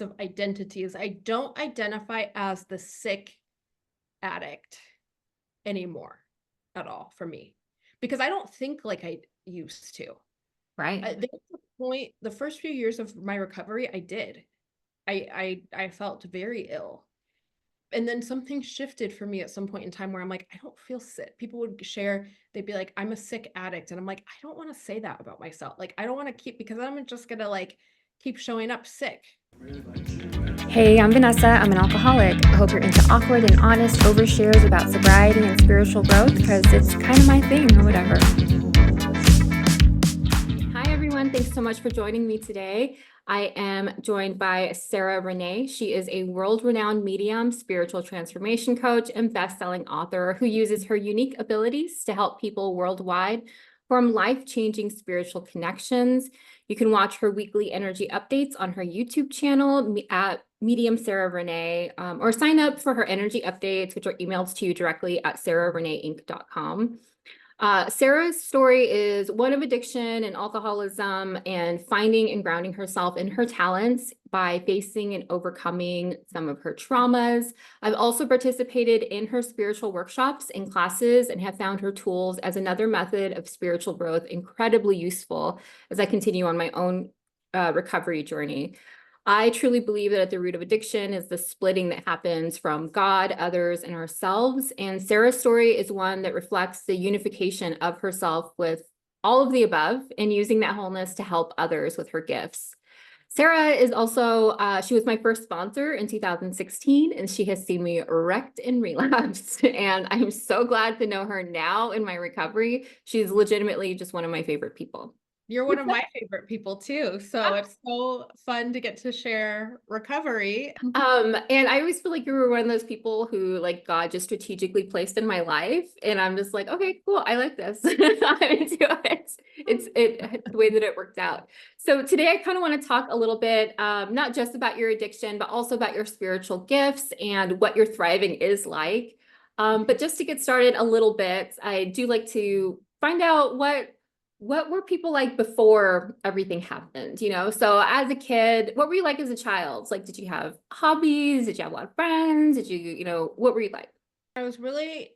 of identities. I don't identify as the sick addict anymore at all for me, because I don't think like I used to. Right. There was a point, the first few years of my recovery, I did. I felt very ill. And then something shifted for me at some point in time where I'm like, I don't feel sick. People would share, they'd be like, I'm a sick addict. And I'm like, I don't want to say that about myself. Like, I don't want to keep, because I'm just gonna like keep showing up sick. Hey, I'm Vanessa. I'm an alcoholic. I hope you're into awkward and honest overshares about sobriety and spiritual growth because it's kind of my thing or whatever. Hi, everyone. Thanks so much for joining me today. I am joined by Sarah Renee. She is a world-renowned medium, spiritual transformation coach, and best-selling author who uses her unique abilities to help people worldwide form life-changing spiritual connections. You can watch her weekly energy updates on her YouTube channel at Medium Sarah Renee, or sign up for her energy updates, which are emailed to you directly at sarahreneeinc.com. Sarah's story is one of addiction and alcoholism and finding and grounding herself in her talents by facing and overcoming some of her traumas. I've also participated in her spiritual workshops and classes and have found her tools as another method of spiritual growth incredibly useful as I continue on my own recovery journey. I truly believe that at the root of addiction is the splitting that happens from God, others, and ourselves. And Sarah's story is one that reflects the unification of herself with all of the above and using that wholeness to help others with her gifts. Sarah is also, she was my first sponsor in 2016, and she has seen me wrecked and relapsed. And I'm so glad to know her now in my recovery. She's legitimately just one of my favorite people. You're one of my favorite people too. So it's so fun to get to share recovery. And I always feel like you were one of those people who like God just strategically placed in my life. And I'm just like, okay, cool. I like this. I'm into it. It's the way that it worked out. So today I kind of want to talk a little bit, not just about your addiction, but also about your spiritual gifts and what your thriving is like. But just to get started a little bit, I do like to find out what were people like before everything happened, you know? So as a kid, what were you like as a child? Like, did you have hobbies? Did you have a lot of friends? Did you know, what were you like? I was really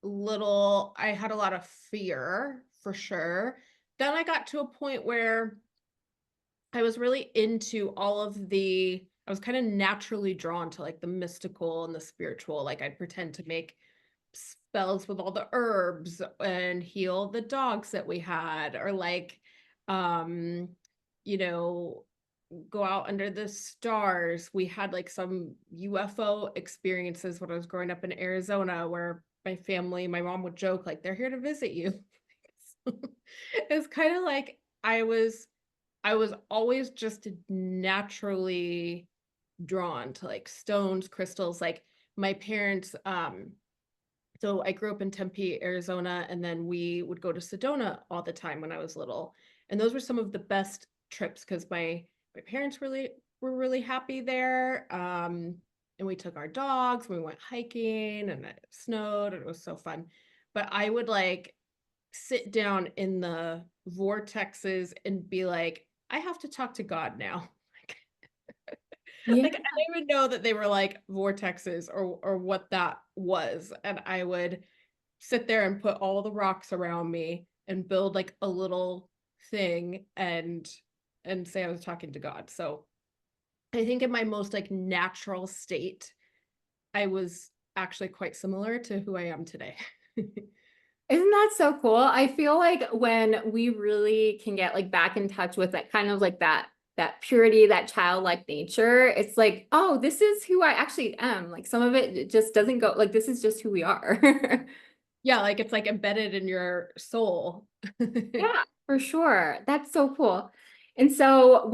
little. I had a lot of fear for sure. Then I got to a point where I was really into all of I was kind of naturally drawn to like the mystical and the spiritual. Like I'd pretend to make spells with all the herbs and heal the dogs that we had, or like, um, you know, go out under the stars. We had like some UFO experiences when I was growing up in Arizona where my mom would joke, like, they're here to visit you. It's kind of like I was always just naturally drawn to like stones, crystals. Like my parents, so I grew up in Tempe, Arizona, and then we would go to Sedona all the time when I was little. And those were some of the best trips because my parents really were really happy there. And we took our dogs, we went hiking, and it snowed, and it was so fun. But I would like sit down in the vortexes and be like, I have to talk to God now. Yeah. Like I didn't even know that they were like vortexes or what that was. And I would sit there and put all the rocks around me and build like a little thing and say I was talking to God. So I think in my most like natural state, I was actually quite similar to who I am today. Isn't that so cool? I feel like when we really can get like back in touch with that kind of like that purity, that childlike nature, it's like, oh, this is who I actually am. Like some of it just doesn't go like this is just who we are. Yeah, like it's like embedded in your soul. Yeah, for sure. That's so cool. And so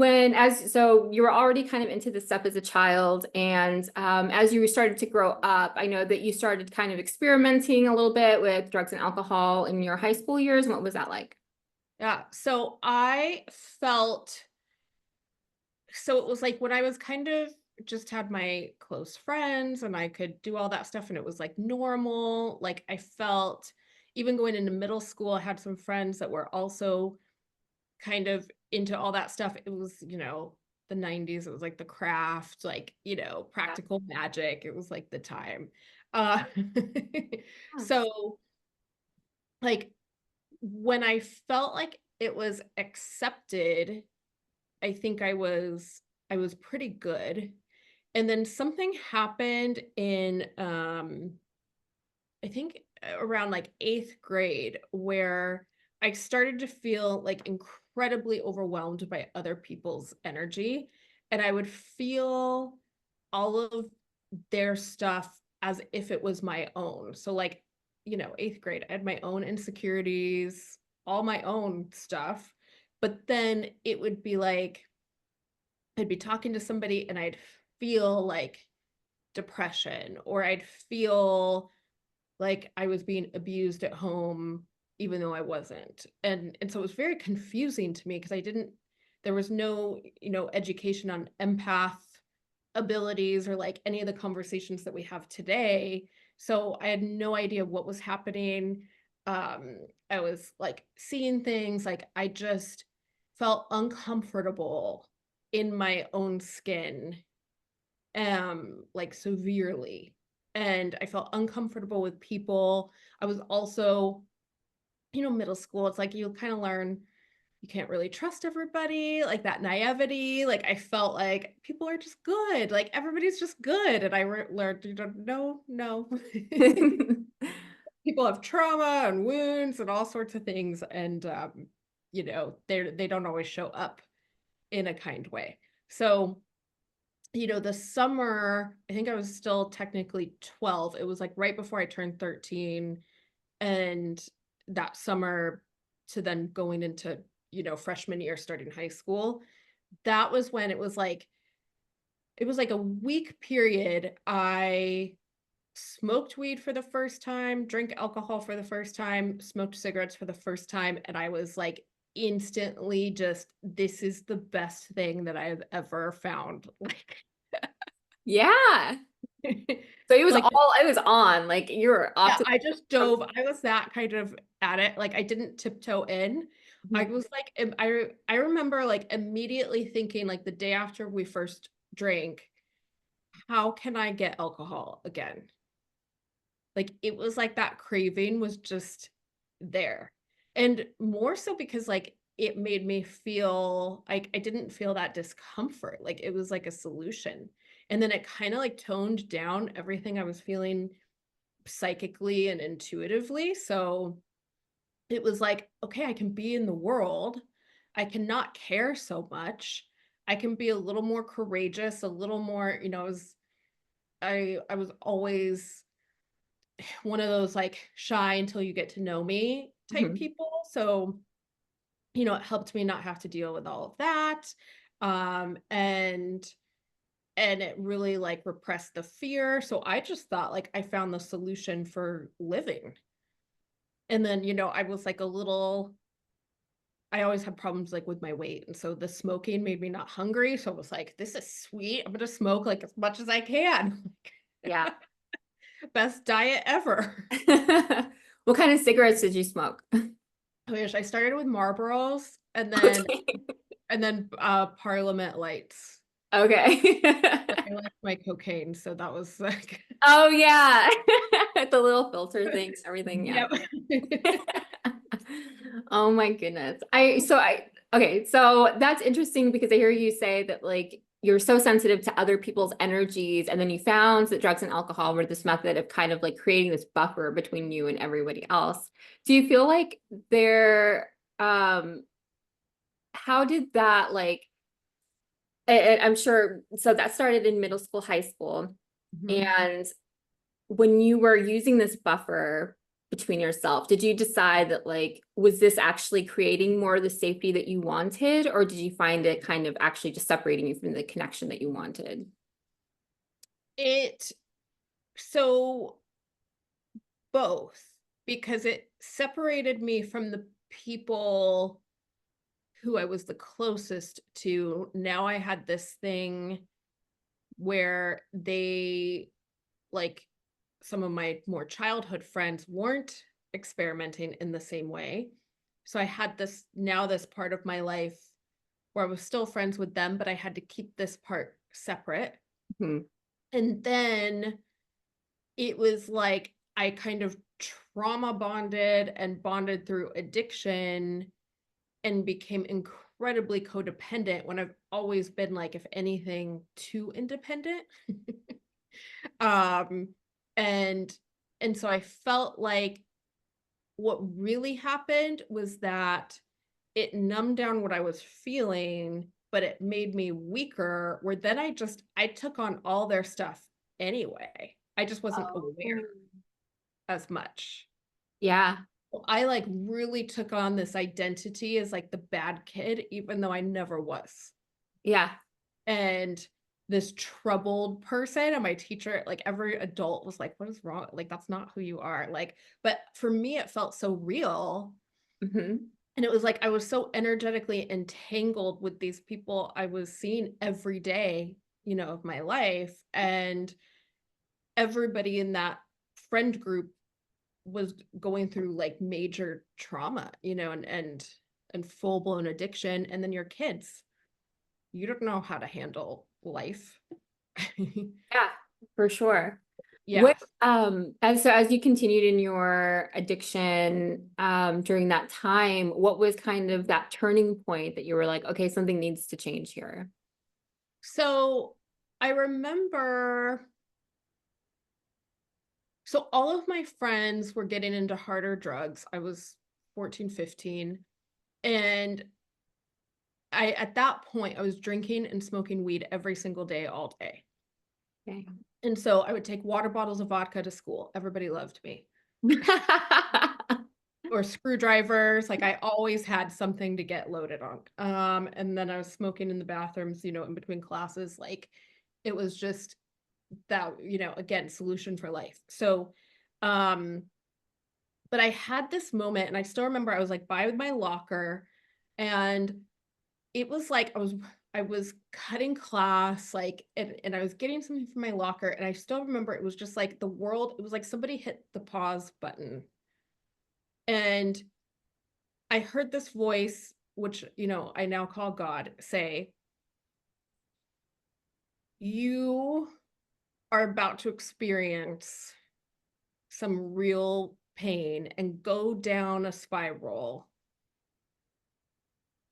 so you were already kind of into this stuff as a child, and as you started to grow up, I know that you started kind of experimenting a little bit with drugs and alcohol in your high school years. What was that like? Yeah, so it was like when I was kind of just had my close friends and I could do all that stuff and it was like normal. Like I felt even going into middle school, I had some friends that were also kind of into all that stuff. It was, the 90s. It was like the craft, like, practical magic. It was like the time. Uh, Yes. so like when I felt like it was accepted, I think I was pretty good. And then something happened in I think around like 8th grade where I started to feel like incredibly overwhelmed by other people's energy. And I would feel all of their stuff as if it was my own. So, like, 8th grade, I had my own insecurities, all my own stuff. But then it would be like, I'd be talking to somebody and I'd feel like depression, or I'd feel like I was being abused at home even though I wasn't. And so it was very confusing to me because there was no, education on empath abilities or like any of the conversations that we have today. So I had no idea what was happening. I was like seeing things, like I just felt uncomfortable in my own skin, like severely. And I felt uncomfortable with people. I was also, middle school, it's like you kind of learn you can't really trust everybody, like that naivety. Like I felt like people are just good, like everybody's just good. And I learned, no. People have trauma and wounds and all sorts of things. And, they don't always show up in a kind way. So the summer, I think I was still technically 12. It was like right before I turned 13. And that summer to then going into, freshman year, starting high school, that was when it was like a week period. I smoked weed for the first time, drank alcohol for the first time, smoked cigarettes for the first time. And I was like, instantly just, this is the best thing that I've ever found. Like, Yeah. So like, it was on, like you were off yeah, to I just dove. I was that kind of at it. Like I didn't tiptoe in. I Mhm. was like, I remember like immediately thinking, like the day after we first drank, how can I get alcohol again? Like it was like that craving was just there. And more so because like it made me feel like I didn't feel that discomfort. Like it was like a solution. And then it kind of like toned down everything I was feeling psychically and intuitively. So it was like, okay, I can be in the world. I cannot care so much. I can be a little more courageous, a little more, I was always one of those like shy until you get to know me type Mhm. people. So, it helped me not have to deal with all of that. And it really like repressed the fear. So I just thought like I found the solution for living. And then, I was like I always had problems like with my weight. And so the smoking made me not hungry. So I was like, this is sweet. I'm gonna smoke like as much as I can. Yeah. Best diet ever. What kind of cigarettes did you smoke? I wish I started with Marlboros and then Okay. Parliament lights. Okay. I liked my cocaine, so that was like Oh yeah. The little filter things, everything. Yeah. yep. Oh my goodness. Okay, so that's interesting because I hear you say that like you're so sensitive to other people's energies, and then you found that drugs and alcohol were this method of kind of like creating this buffer between you and everybody else. Do you feel like there, how did that like, and I'm sure, so that started in middle school, high school, Mhm. and when you were using this buffer between yourself, did you decide that like, was this actually creating more of the safety that you wanted, or did you find it kind of actually just separating you from the connection that you wanted? It so both, because it separated me from the people who I was the closest to. Now I had this thing where they, like, some of my more childhood friends weren't experimenting in the same way. So I had this part of my life where I was still friends with them, but I had to keep this part separate. Mhm. And then it was like I kind of trauma bonded and bonded through addiction and became incredibly codependent when I've always been like, if anything, too independent. um and and so I felt like what really happened was that it numbed down what I was feeling, but it made me weaker, where then I took on all their stuff anyway. I just wasn't Oh. aware as much. Yeah. So I like really took on this identity as like the bad kid, even though I never was. Yeah. And this troubled person, and my teacher, like every adult was like, what is wrong? Like, that's not who you are. Like, but for me, it felt so real. Mhm. And it was like I was so energetically entangled with these people I was seeing every day, of my life. And everybody in that friend group was going through like major trauma, and full-blown addiction. And then your kids, you don't know how to handle life. Yeah, for sure. Yeah. What as you continued in your addiction during that time, what was kind of that turning point that you were like, okay, something needs to change here? So I remember, so all of my friends were getting into harder drugs. I was 14, 15. And at that point, I was drinking and smoking weed every single day, all day. Okay. And so I would take water bottles of vodka to school. Everybody loved me. Or screwdrivers. Like I always had something to get loaded on. And then I was smoking in the bathrooms, in between classes. Like it was just that, again, solution for life. So, um, but I had this moment, and I still remember I was like by my locker, and it was like I was cutting class, like, and I was getting something from my locker, and I still remember it was just like the world, it was like somebody hit the pause button. And I heard this voice, which, I now call God, say, you are about to experience some real pain and go down a spiral.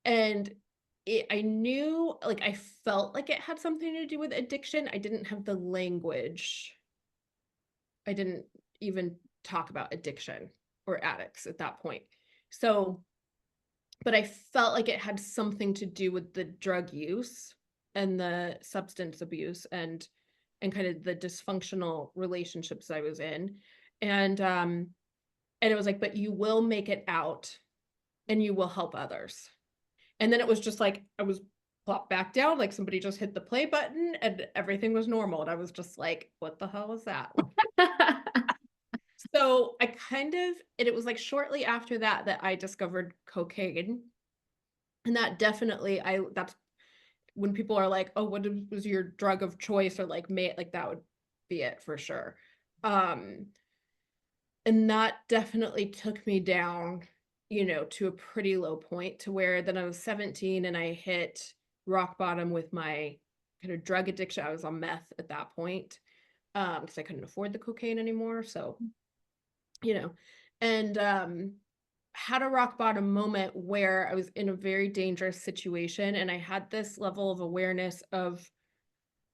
And I knew, like, I felt like it had something to do with addiction. I didn't have the language. I didn't even talk about addiction or addicts at that point. So, but I felt like it had something to do with the drug use and the substance abuse, and kind of the dysfunctional relationships I was in. And it was like, but you will make it out and you will help others. And then it was just like I was plopped back down, like somebody just hit the play button and everything was normal. And I was just like, what the hell was that? So I kind of, and it was like shortly after that that I discovered cocaine. And that definitely, that's when people are like, oh, what was your drug of choice? Or like, like that would be it for sure. Um, and that definitely took me down, to a pretty low point, to where then I was 17 and I hit rock bottom with my kind of drug addiction. I was on meth at that point, because I couldn't afford the cocaine anymore. So, you know, and had a rock bottom moment where I was in a very dangerous situation, and I had this level of awareness of,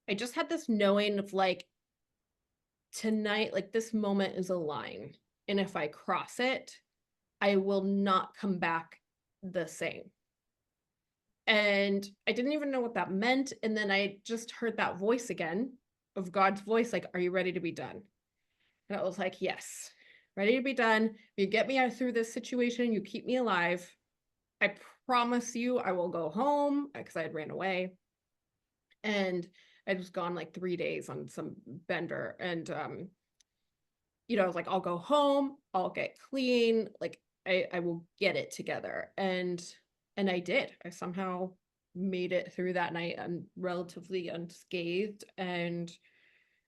I just had this knowing of like, tonight, like this moment is a line. And if I cross it, I will not come back the same. And I didn't even know what that meant. And then I just heard that voice again, of God's voice, like, are you ready to be done? And I was like, yes, ready to be done. You get me out through this situation, you keep me alive. I promise you I will go home, because I had ran away. And I was gone like 3 days on some bender. And I was like, I'll go home, I'll get clean, like I will get it together. And I did. I somehow made it through that night and relatively unscathed. And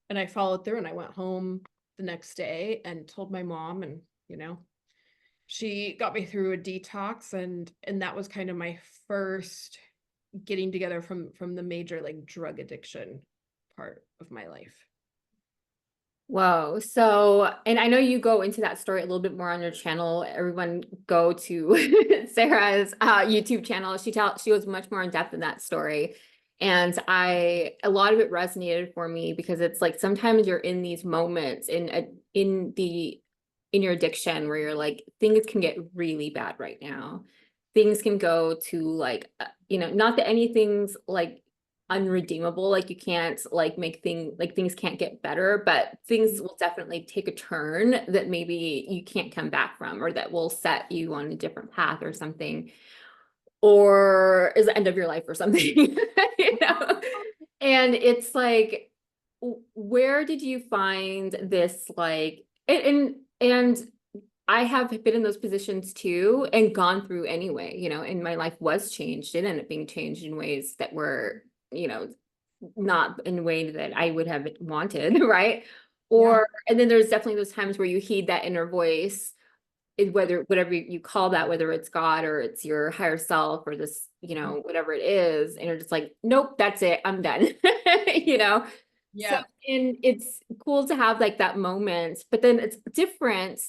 I followed through, and I went home the next day and told my mom, and she got me through a detox, and that was kind of my first getting together from the major like drug addiction part of my life. Whoa. So, and I know you go into that story a little bit more on your channel. Everyone go to Sarah's YouTube channel. She goes much more in depth in that story. And a lot of it resonated for me because it's like sometimes you're in these moments in your addiction where you're like, things can get really bad right now. Things can go to like, not that anything's like unredeemable, like you can't like things can't get better, but things will definitely take a turn that maybe you can't come back from, or that will set you on a different path or something, or is the end of your life or something. And it's like, where did you find this, like, and I have been in those positions too and gone through anyway, and my life was changed. It ended up being changed in ways that were, not in a way that I would have wanted, right? Yeah. And then there's definitely those times where you heed that inner voice, whatever you call that, whether it's God or it's your higher self or this, whatever it is, and you're just like, nope, that's it, I'm done. So, Yeah. and it's cool to have like that moment, but then it's different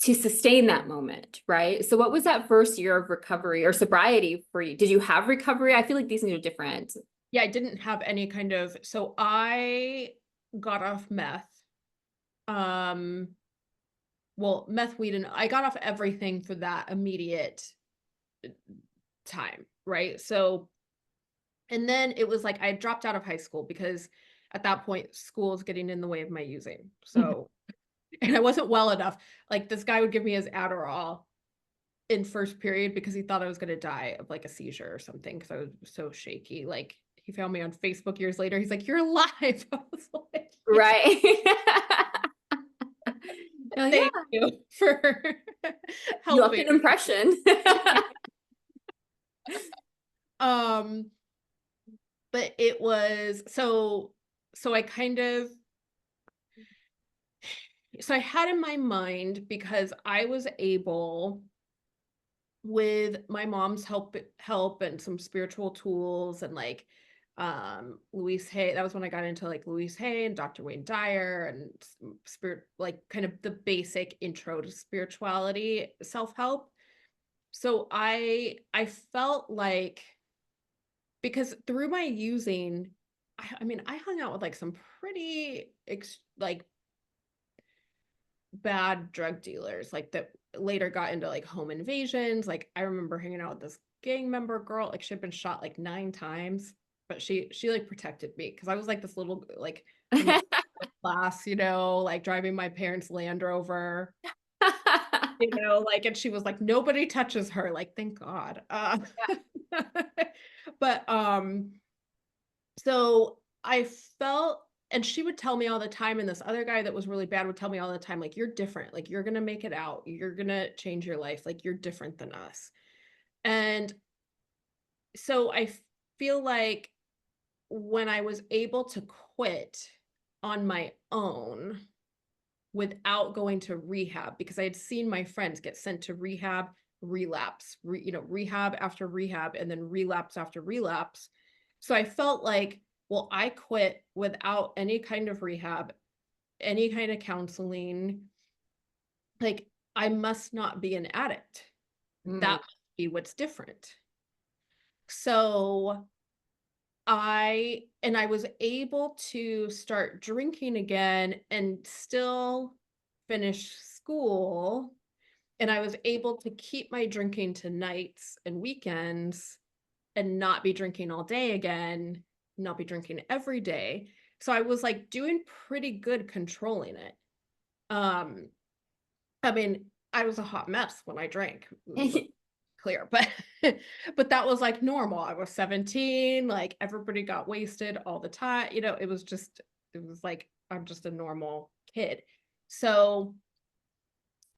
to sustain that moment, right? So what was that first year of recovery or sobriety for you? Did you have recovery? I feel like these things are different. Yeah, I didn't have any kind of, so I got off meth. Um, well, meth, weed, and I got off everything for that immediate time, right? So, and then it was like I dropped out of high school because at that point school was getting in the way of my using. So, and I wasn't well enough. Like this guy would give me his Adderall in first period because he thought I was going to die of like a seizure or something because I was so shaky. Like he found me on Facebook years later. He's like, "You're alive." I was like, "Yes, Right. Yeah, thank you for you left helping." an impression. Um, but it was so I kind of so I had in my mind, because I was able, with my mom's help and some spiritual tools and like Louise Hay, that was when I got into like Louise Hay and Dr. Wayne Dyer and spirit, like kind of the basic intro to spirituality, self-help. So I felt like, because through my using, I mean I hung out with like some pretty like bad drug dealers, like that later got into like home invasions. Like I remember hanging out with this gang member girl, like she'd been shot like 9 times, but she like protected me because I was like this little like from like class, like driving my parents' Land Rover, like, and she was like, nobody touches her, like, thank God. But so I felt, and she would tell me all the time, and this other guy that was really bad would tell me all the time, like, you're different, like, you're gonna make it out, you're gonna change your life, like, you're different than us. And so I feel like when I was able to quit on my own without going to rehab, because I had seen my friends get sent to rehab, relapse, rehab after rehab, and then relapse after relapse. So I felt like, well, I quit without any kind of rehab, any kind of counseling. Like, I must not be an addict. Mm. That must be what's different. So I was able to start drinking again and still finish school. And I was able to keep my drinking to nights and weekends and not be drinking all day again, not be drinking every day. So I was like doing pretty good controlling it. Um, I mean, I was a hot mess when I drank, clear, but but that was like normal. I was 17, like everybody got wasted all the time. It was like I'm just a normal kid. So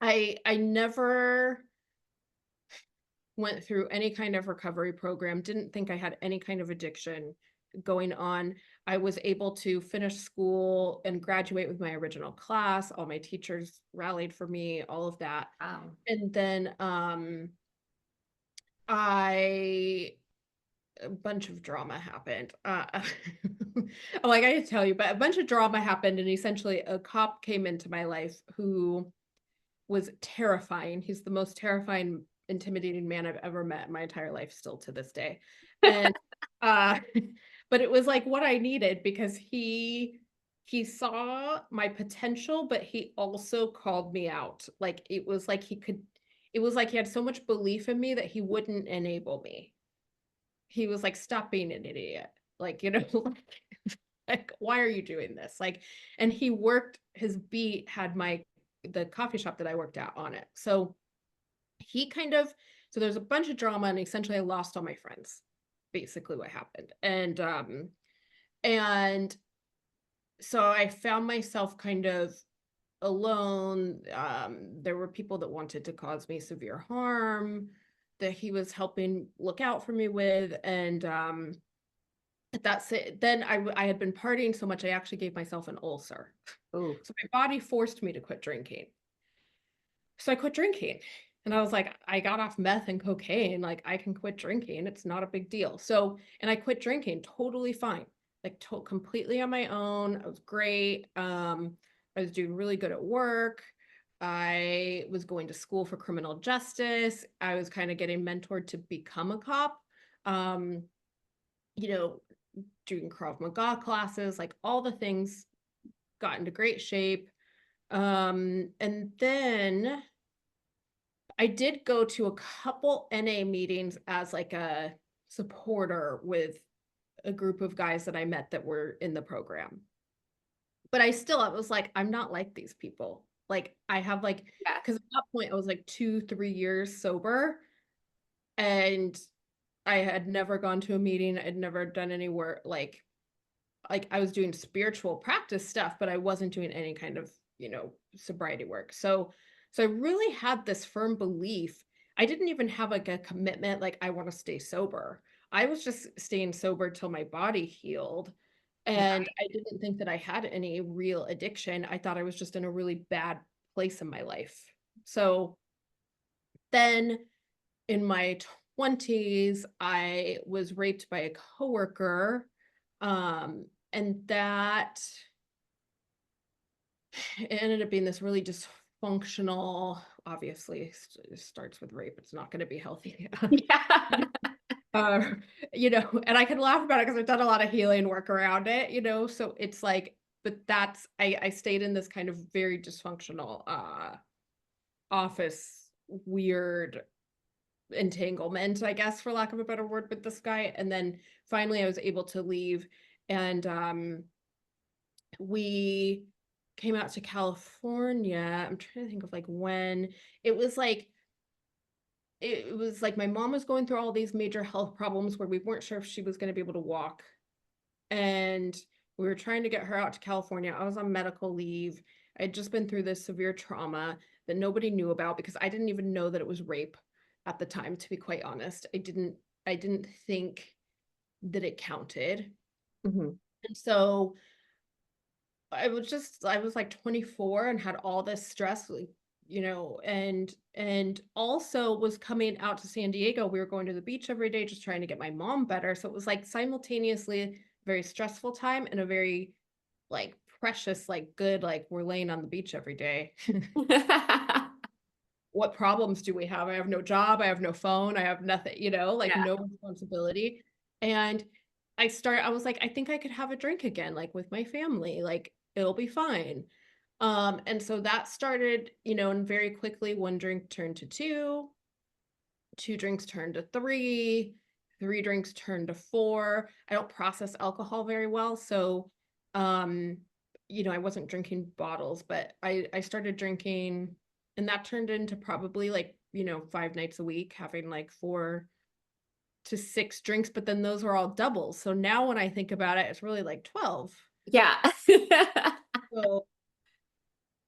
I never went through any kind of recovery program, didn't think I had any kind of addiction going on. I was able to finish school and graduate with my original class. All my teachers rallied for me, all of that. Wow. And then I a bunch of drama happened. Oh, I gotta tell you, but a bunch of drama happened, and essentially a cop came into my life who was terrifying. He's the most terrifying, intimidating man I've ever met in my entire life, still to this day. And uh but it was like what I needed, because he saw my potential, but he also called me out. Like it was like he had so much belief in me that he wouldn't enable me. He was like, stop being an idiot. Like, like, why are you doing this? Like, and he worked his beat, had the coffee shop that I worked at on it. So he kind of, so there's a bunch of drama, and essentially I lost all my friends, basically what happened. And so I found myself kind of alone. There were people that wanted to cause me severe harm that he was helping look out for me with. And that's it. Then I had been partying so much, I actually gave myself an ulcer. Oh, So my body forced me to quit drinking. So I quit drinking. And I was like, I got off meth and cocaine. Like, I can quit drinking. It's not a big deal. So, and I quit drinking totally fine, like completely on my own. It was great. I was doing really good at work. I was going to school for criminal justice. I was kind of getting mentored to become a cop. Um, you know, doing Krav Maga classes, like all the things, got into great shape. And then I did go to a couple NA meetings as like a supporter with a group of guys that I met that were in the program. But I was like, I'm not like these people. Like I have like, yeah. because at that point I was like 2, 3 years sober, and I had never gone to a meeting. I'd never done any work. Like I was doing spiritual practice stuff, but I wasn't doing any kind of, sobriety work. So I really had this firm belief. I didn't even have like a commitment, like I want to stay sober. I was just staying sober till my body healed. And I didn't think that I had any real addiction. I thought I was just in a really bad place in my life. So then in my 20s, I was raped by a coworker. And that it ended up being this really dysfunctional, obviously it starts with rape. It's not going to be healthy. Yeah. uh, and I can laugh about it because I've done a lot of healing work around it, so it's like, but I stayed in this kind of very dysfunctional, office, weird entanglement, I guess, for lack of a better word, with this guy. And then finally I was able to leave, and we came out to California. I'm trying to think of like when it was like my mom was going through all these major health problems where we weren't sure if she was going to be able to walk. And we were trying to get her out to California. I was on medical leave. I had just been through this severe trauma that nobody knew about, because I didn't even know that it was rape at the time, to be quite honest. I didn't think that it counted. Mhm. And so I was like 24 and had all this stress, like, and also was coming out to San Diego. We were going to the beach every day, just trying to get my mom better. So it was like simultaneously a very stressful time and a very like precious, like good, like we're laying on the beach every day. What problems do we have? I have no job, I have no phone, I have nothing, like Yeah. no responsibility. And I was like, I think I could have a drink again, like with my family, like it'll be fine. And so that started, and very quickly one drink turned to two, two drinks turned to three, three drinks turned to four. I don't process alcohol very well, so um, I wasn't drinking bottles, but I started drinking, and that turned into probably like, 5 nights a week, having like 4 to 6 drinks, but then those were all doubles. So now when I think about it, it's really like 12. Yeah. So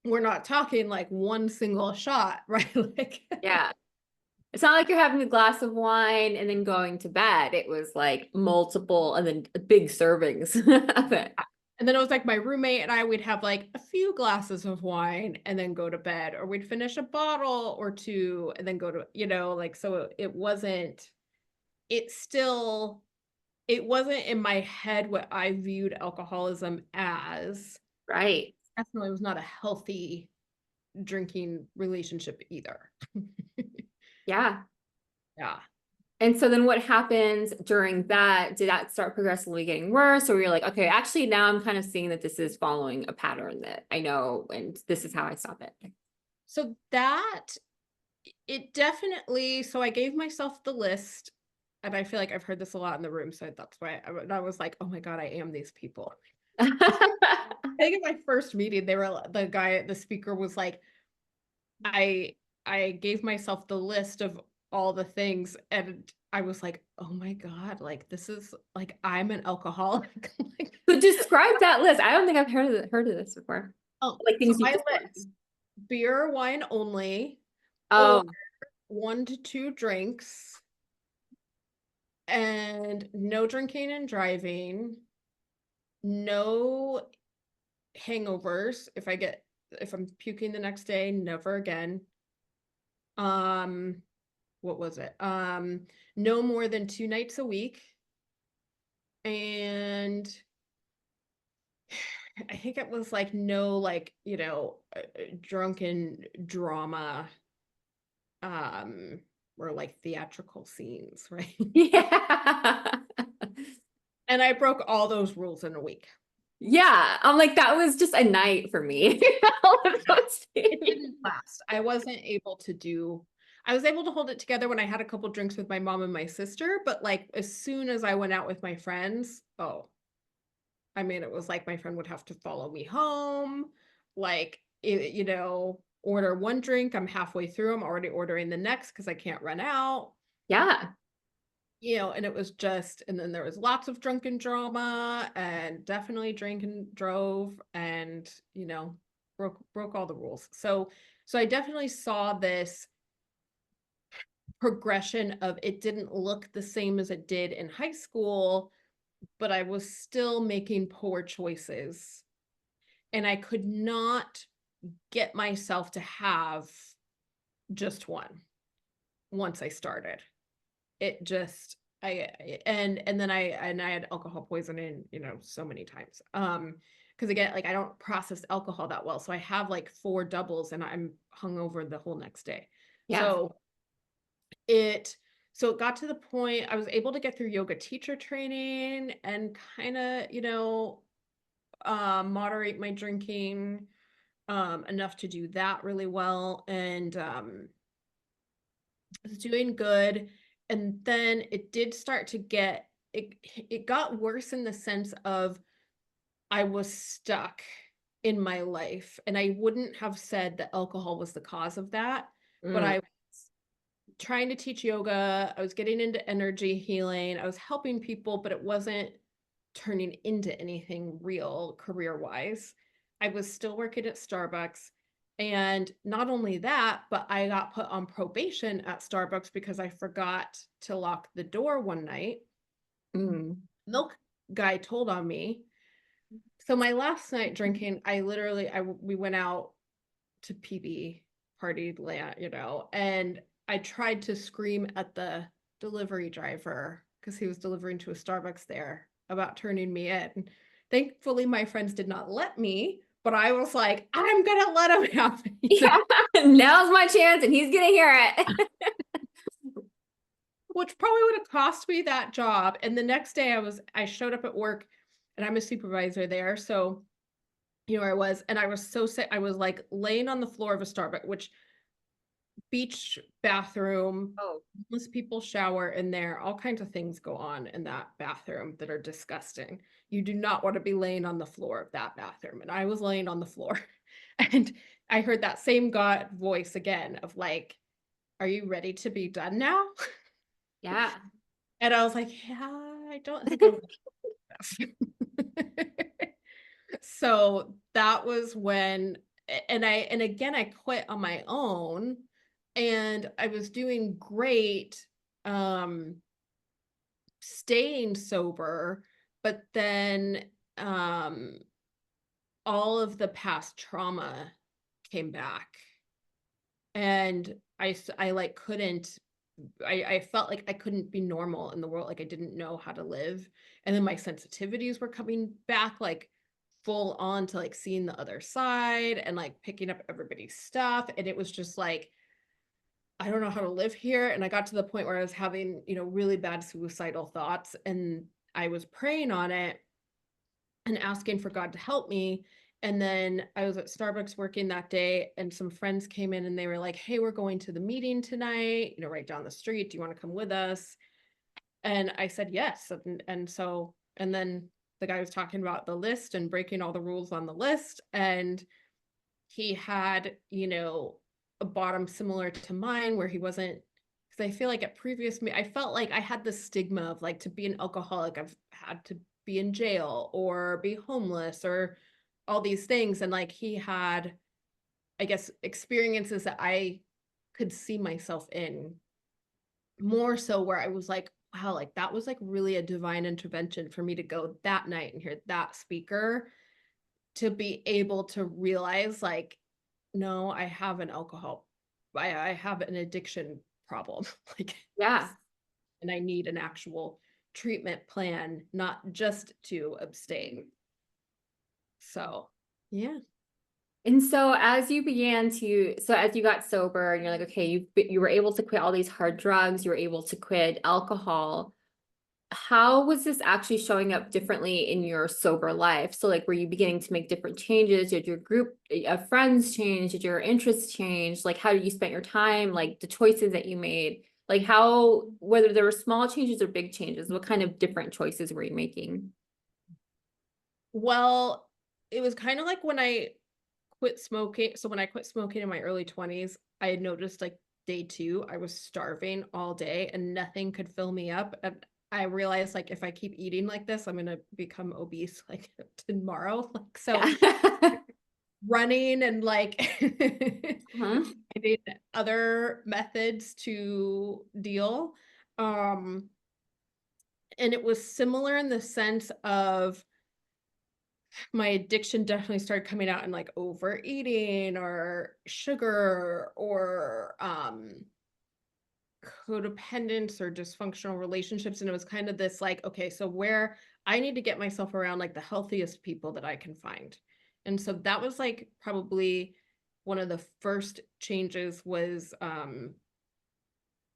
we're not talking like one single shot, right? Like Yeah. It's not like you're having a glass of wine and then going to bed. It was like multiple and then big servings of it. and then it was like my roommate and I would have like a few glasses of wine and then go to bed, or we'd finish a bottle or two and then go to, like, so it wasn't, it still it wasn't in my head what I viewed alcoholism as. Right. Definitely was not a healthy drinking relationship either. Yeah. Yeah. And so then what happens during that? Did that start progressively getting worse? Or you're like, okay, actually now I'm kind of seeing that this is following a pattern that I know, and this is how I stop it. So that it definitely, so I gave myself the list, and I feel like I've heard this a lot in the room, so that's why I was like, oh my God, I am these people. I think in my first meeting, the speaker was like, I I gave myself the list of all the things, and I was like, oh my God, like this is like I'm an alcoholic. Like, So describe that list. I don't think I've heard of this before. oh, Like so things you my just want. list: beer, wine only, or Oh, 1 to 2 drinks, and no drinking and driving, no hangovers. If I'm puking the next day, never again. Um, what was it? No more than 2 nights a week. And I think it was like no, like, drunken drama, um, or like theatrical scenes, right? yeah. And I broke all those rules in a week. Yeah. I'm like, that was just a night for me. All of those It things. didn't last. I was able to hold it together when I had a couple drinks with my mom and my sister, but like as soon as I went out with my friends, oh, I mean, it was like my friend would have to follow me home, like, order one drink, I'm halfway through, I'm already ordering the next because I can't run out, Yeah. and it was just, and then there was lots of drunken drama and definitely drank and drove and, broke all the rules. So I definitely saw this progression of it didn't look the same as it did in high school, but I was still making poor choices. And I could not get myself to have just one once I started. It just and then I had alcohol poisoning, so many times. Because again, like I don't process alcohol that well. So I have like 4 doubles and I'm hungover the whole next day. Yeah. So it so it got to the point I was able to get through yoga teacher training and kind of, moderate my drinking enough to do that really well, and I was doing good. And then it did start to get it got worse in the sense of I was stuck in my life, and I wouldn't have said that alcohol was the cause of that, but Mm, I trying to teach yoga. I was getting into energy healing. I was helping people, but it wasn't turning into anything real career-wise. I was still working at Starbucks. And not only that, but I got put on probation at Starbucks because I forgot to lock the door one night. mm. Milk guy told on me. So my last night drinking, we went out to PB party land, and I tried to scream at the delivery driver because he was delivering to a Starbucks there about turning me in. Thankfully, my friends did not let me, but I was like, I'm gonna let him have Yeah. it. Now's my chance and he's gonna hear it. Which probably would have cost me that job. And the next day I showed up at work, and I'm a supervisor there. So, I was, and I was so sick. I was like laying on the floor of a Starbucks, which beach bathroom, Oh, most people shower in there, all kinds of things go on in that bathroom that are disgusting. You do not want to be laying on the floor of that bathroom. And I was laying on the floor and I heard that same God voice again of like, are you ready to be done now? yeah. And I was like, yeah, I don't think I'm so that was when, and again, I quit on my own, and I was doing great, um, staying sober, but then, um, all of the past trauma came back, and I like couldn't I felt like I couldn't be normal in the world. Like I didn't know how to live. And then my sensitivities were coming back like full on to like seeing the other side and like picking up everybody's stuff. And it was just like, I don't know how to live here. And I got to the point where I was having, really bad suicidal thoughts, and I was praying on it and asking for God to help me. And then I was at Starbucks working that day, and some friends came in and they were like, "Hey, we're going to the meeting tonight, right down the street. Do you want to come with us?" And I said yes. And then the guy was talking about the list and breaking all the rules on the list. And he had, a bottom similar to mine where he wasn't, because I feel like at previous me, I felt like I had the stigma of like, to be an alcoholic, I've had to be in jail or be homeless or all these things. And like he had, I guess, experiences that I could see myself in, more so where I was like, wow, like that was like really a divine intervention for me to go that night and hear that speaker, to be able to realize like, no, I have an I have an addiction problem. Like, Yeah. and I need an actual treatment plan, not just to abstain. So, yeah. And so as you as you got sober and you're like, okay, you were able to quit all these hard drugs, you were able to quit alcohol. How was this actually showing up differently in your sober life? So like, were you beginning to make different changes? Did your group of friends change? Did your interests change? Like, how did you spend your time? Like the choices that you made, like whether there were small changes or big changes, what kind of different choices were you making? Well, it was kind of like when I quit smoking. So when I quit smoking in my early 20s, I had noticed like day 2, I was starving all day and nothing could fill me up. And I realized like if I keep eating like this, I'm gonna become obese like tomorrow. Like so Yeah. running and like Uh-huh. I need other methods to deal. Um and it was similar in the sense of my addiction definitely started coming out in like overeating or sugar or codependence or dysfunctional relationships. And it was kind of this like, okay, so where I need to get myself around like the healthiest people that I can find. And so that was like probably one of the first changes, was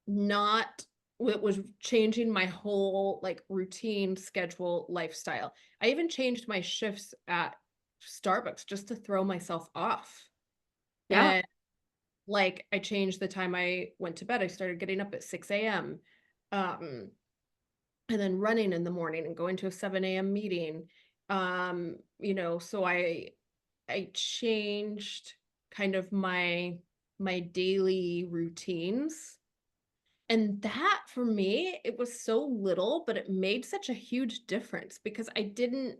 not what was changing my whole like routine, schedule, lifestyle. I even changed my shifts at Starbucks just to throw myself off. Yeah. And like I changed the time I went to bed. I started getting up at 6 a.m. Um, and then running in the morning and going to a 7 a.m. meeting. So I changed kind of my daily routines. And that for me, it was so little, but it made such a huge difference because I didn't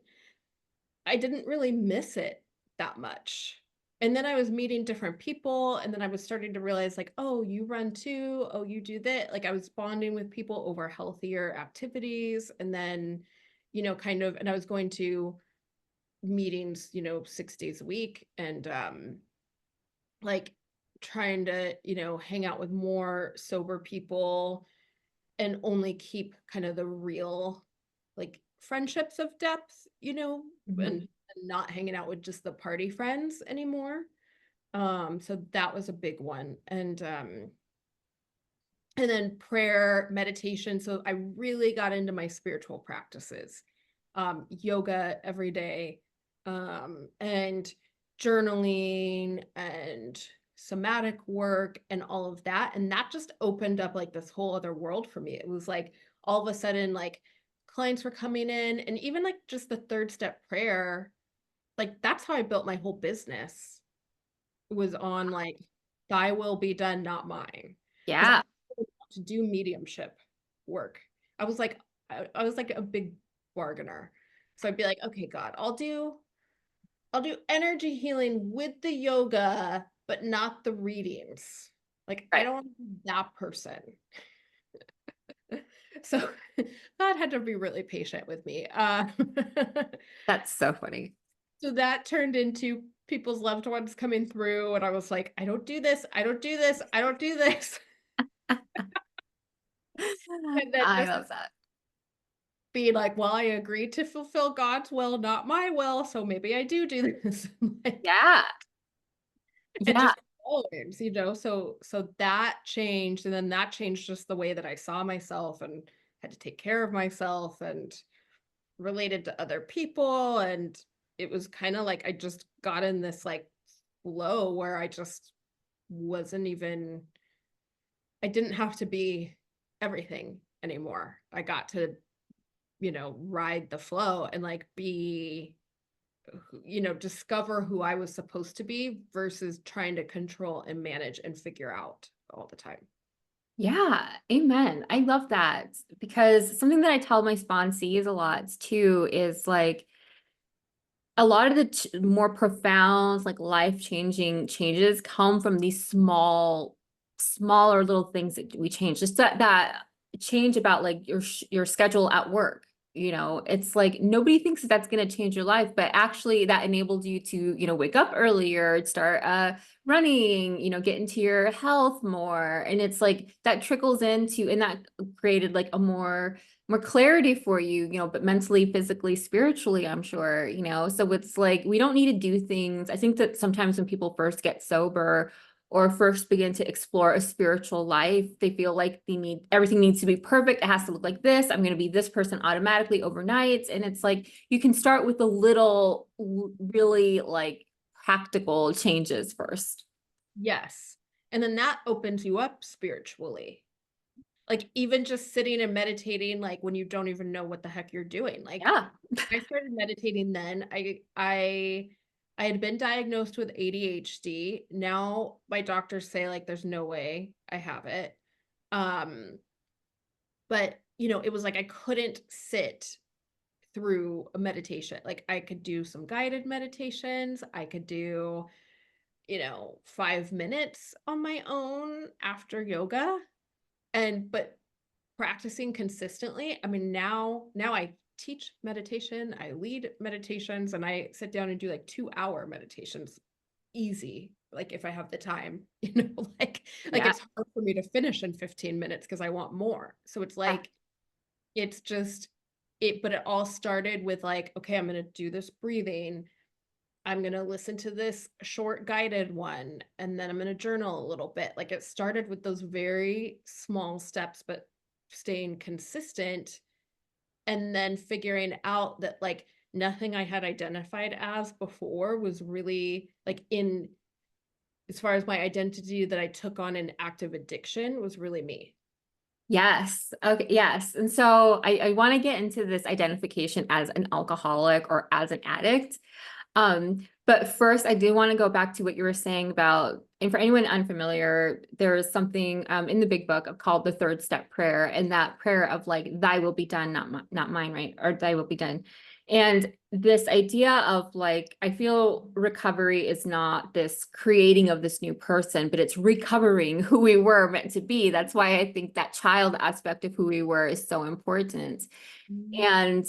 really miss it that much. And then I was meeting different people, and then I was starting to realize like, oh, you run too. Oh, you do that. Like I was bonding with people over healthier activities. And then, kind of, and I was going to meetings, 6 days a week, and like trying to, hang out with more sober people and only keep kind of the real like friendships of depth, and Mhm. not hanging out with just the party friends anymore. So that was a big one. And then prayer, meditation. So I really got into my spiritual practices. Yoga every day, and journaling and somatic work and all of that. And that just opened up like this whole other world for me. It was like all of a sudden, like clients were coming in, and even like just the third step prayer, like that's how I built my whole business, was on like, thy will be done, not mine. Because Yeah. to do mediumship work. I was like a big bargainer. So I'd be like, okay, God, I'll do energy healing with the yoga, but not the readings. Like I Right. don't want to be that person. So God had to be really patient with me. That's so funny. So that turned into people's loved ones coming through, and I was like, I don't do this, I don't do this, I don't do this. And then I just love that. being like, well, I agreed to fulfill God's will, not my will. So maybe I do this. Like, Yeah. and Yeah. just forwards, so that changed. And then that changed just the way that I saw myself and had to take care of myself and related to other people. And it was kind of like I just got in this like flow where I just wasn't even, I didn't have to be everything anymore. I got to, ride the flow and like be, discover who I was supposed to be versus trying to control and manage and figure out all the time. Yeah, amen. I love that because something that I tell my sponsees a lot too is like a lot of the more profound, like life-changing changes come from these smaller little things that we change. Just that change about like your schedule at work. It's like nobody thinks that that's going to change your life, but actually that enabled you to, wake up earlier, start running, get into your health more. And it's like that trickles into, and that created like a more clarity for you, but mentally, physically, spiritually, I'm sure, So it's like we don't need to do things. I think that sometimes when people first get sober or first begin to explore a spiritual life, they feel like everything needs to be perfect. It has to look like this. I'm going to be this person automatically overnight. And it's like you can start with the little, really like practical changes first. Yes. And then that opens you up spiritually. Like even just sitting and meditating, like when you don't even know what the heck you're doing. Like Yeah. I started meditating then. I had been diagnosed with ADHD. Now my doctors say like there's no way I have it. Um, but it was like I couldn't sit through a meditation. Like I could do some guided meditations. I could do, 5 minutes on my own after yoga. But practicing consistently, I mean, now I teach meditation, I lead meditations, and I sit down and do like 2-hour meditations easy, like if I have the time, like Yeah. it's hard for me to finish in 15 minutes because I want more. So it's like it's just but it all started with like, okay, I'm going to do this breathing. I'm going to listen to this short guided one, and then I'm going to journal a little bit. Like it started with those very small steps, but staying consistent, and then figuring out that like nothing I had identified as before was really like in, as far as my identity that I took on in active addiction, was really me. Yes. Okay. Yes. And so I want to get into this identification as an alcoholic or as an addict. But first, I do want to go back to what you were saying about, and for anyone unfamiliar, there is something in the big book called the third step prayer, and that prayer of like, thy will be done, not mine, right? Or thy will be done. And this idea of like, I feel recovery is not this creating of this new person, but it's recovering who we were meant to be. That's why I think that child aspect of who we were is so important. And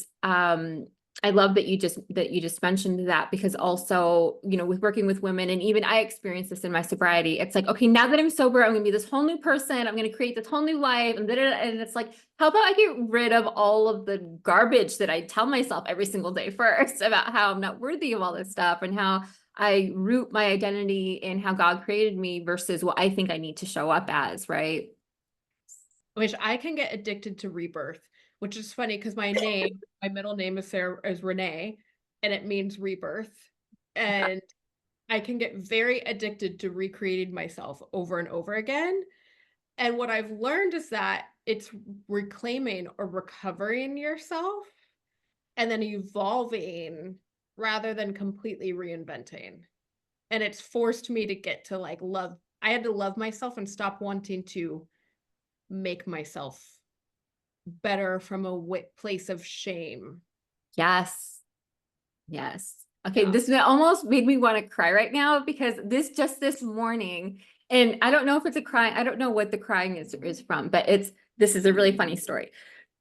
I love that you just mentioned that, because also, with working with women, and even I experienced this in my sobriety, it's like, okay, now that I'm sober, I'm gonna be this whole new person. I'm gonna create this whole new life. And and it's like, how about I get rid of all of the garbage that I tell myself every single day first about how I'm not worthy of all this stuff, and how I root my identity in how God created me versus what I think I need to show up as, right? Which I can get addicted to rebirth, which is funny because my middle name is Renee, and it means rebirth. And I can get very addicted to recreating myself over and over again. And what I've learned is that it's reclaiming or recovering yourself and then evolving rather than completely reinventing. And it's forced me to get to like I had to love myself and stop wanting to make myself better from a place of shame. Yes. Yes. Okay, Yeah. this almost made me want to cry right now, because this morning, and I don't know if it's a cry, I don't know what the crying is from, but this is a really funny story.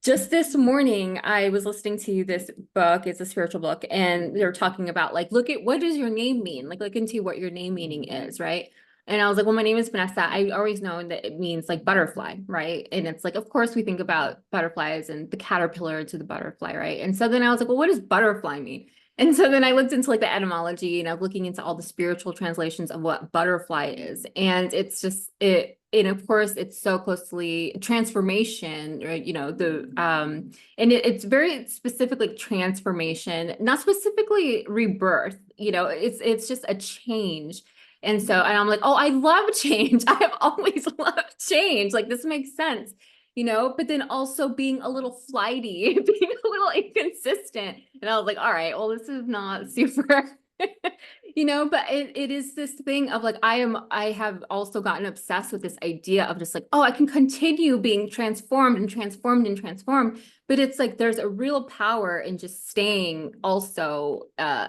Just this morning, I was listening to this book. It's a spiritual book, and they're talking about like, look at what does your name mean? Like, look into what your name meaning is, right? And I was like, well, my name is Vanessa. I always known that it means like butterfly, right? And it's like, of course, we think about butterflies and the caterpillar to the butterfly, right? And so then I was like, well, what does butterfly mean? And so then I looked into like the etymology and I'm looking into all the spiritual translations of what butterfly is. And it's just and of course it's so closely transformation, right? And it's very specifically transformation, not specifically rebirth, it's just a change. And so, and I'm like, oh, I love change. I have always loved change. Like this makes sense, but then also being a little flighty, being a little inconsistent. And I was like, all right, well, this is not super, but it is this thing of like, I have also gotten obsessed with this idea of just like, oh, I can continue being transformed and transformed and transformed. But it's like, there's a real power in just staying also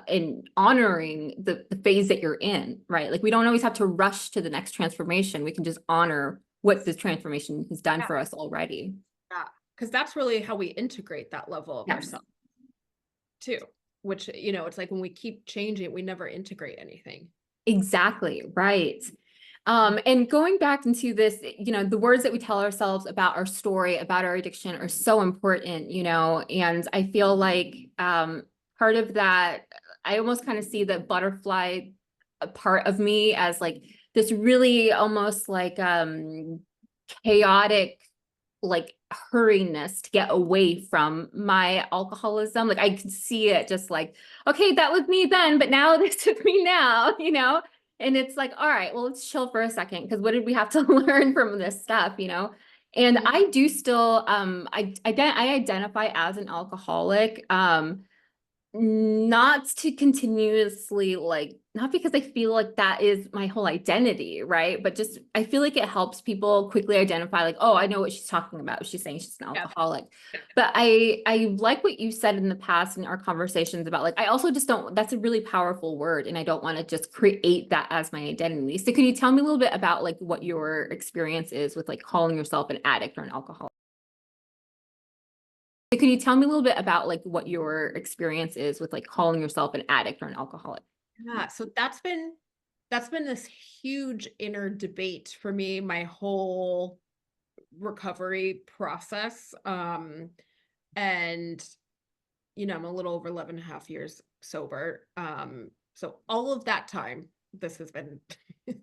in honoring the phase that you're in, right? Like we don't always have to rush to the next transformation. We can just honor what this transformation has done for us already. Yeah, because that's really how we integrate that level of Yes. ourselves too, which, it's like when we keep changing, we never integrate anything. Exactly, right. And going back into this, the words that we tell ourselves about our story, about our addiction are so important, and I feel like part of that, I almost kind of see the butterfly part of me as like this really almost like chaotic, like hurriness to get away from my alcoholism. Like I could see it just like, okay, that was me then, but now this is me now, And it's like, all right, well, let's chill for a second. Cause what did we have to learn from this stuff, And Mhm. I do still, I identify as an alcoholic. Not to continuously like, not because I feel like that is my whole identity, right? But just I feel like it helps people quickly identify like, oh, I know what she's talking about. She's saying she's an Yeah. alcoholic. But I like what you said in the past in our conversations about like, I also just don't, that's a really powerful word. And I don't want to just create that as my identity. So can you tell me a little bit about like what your experience is with like calling yourself an addict or an alcoholic? Can you tell me a little bit about like what your experience is with like calling yourself an addict or an alcoholic? Yeah, so that's been this huge inner debate for me my whole recovery process. And I'm a little over 11 and a half years sober. So all of that time, this has been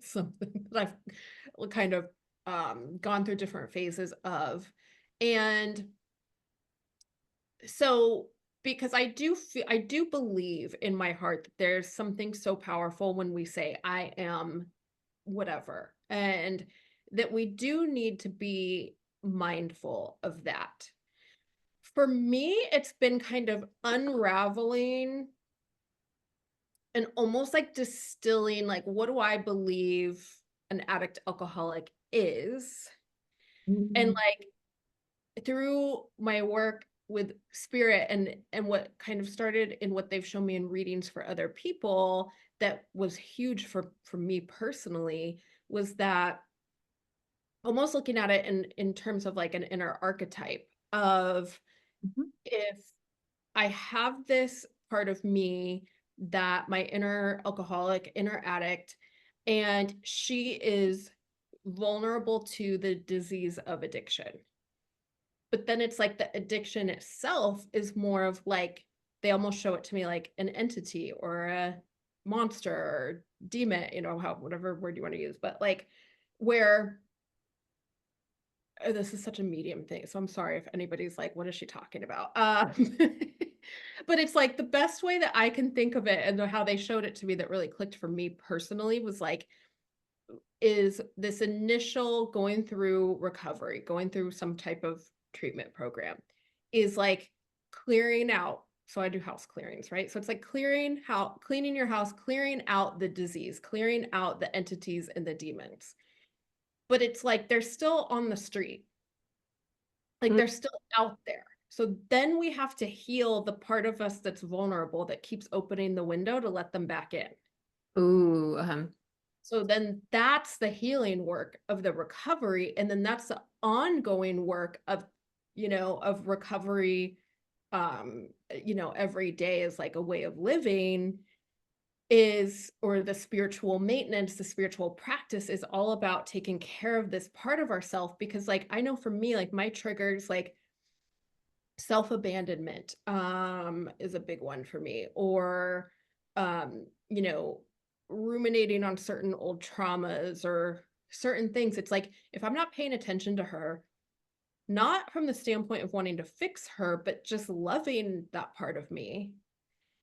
something that I've kind of gone through different phases of. And so because I do believe in my heart that there's something so powerful when we say I am whatever, and that we do need to be mindful of that. For me, it's been kind of unraveling and almost like distilling, like, what do I believe an addict alcoholic is? And Mhm. like through my work with spirit and what kind of started in what they've shown me in readings for other people that was huge for me personally was that almost looking at it in terms of like an inner archetype of Mhm. if I have this part of me that my inner alcoholic, inner addict, and she is vulnerable to the disease of addiction. But then it's like the addiction itself is more of like, they almost show it to me like an entity or a monster or demon, how whatever word you want to use, but like where this is such a medium thing. So I'm sorry if anybody's like, what is she talking about? But it's like the best way that I can think of it and how they showed it to me that really clicked for me personally was like, is this initial going through recovery, going through some type of treatment program is like clearing out. So I do house clearings, right? So it's like cleaning your house, clearing out the disease, clearing out the entities and the demons. But it's like they're still on the street. Like Mm. they're still out there. So then we have to heal the part of us that's vulnerable that keeps opening the window to let them back in. Ooh, So then that's the healing work of the recovery. And then that's the ongoing work of recovery. Every day is like a way of living. or the spiritual maintenance, the spiritual practice is all about taking care of this part of ourself. Because like, I know for me, like my triggers, like self-abandonment, is a big one for me, or, you know, ruminating on certain old traumas or certain things. It's like, if I'm not paying attention to her, not from the standpoint of wanting to fix her, but just loving that part of me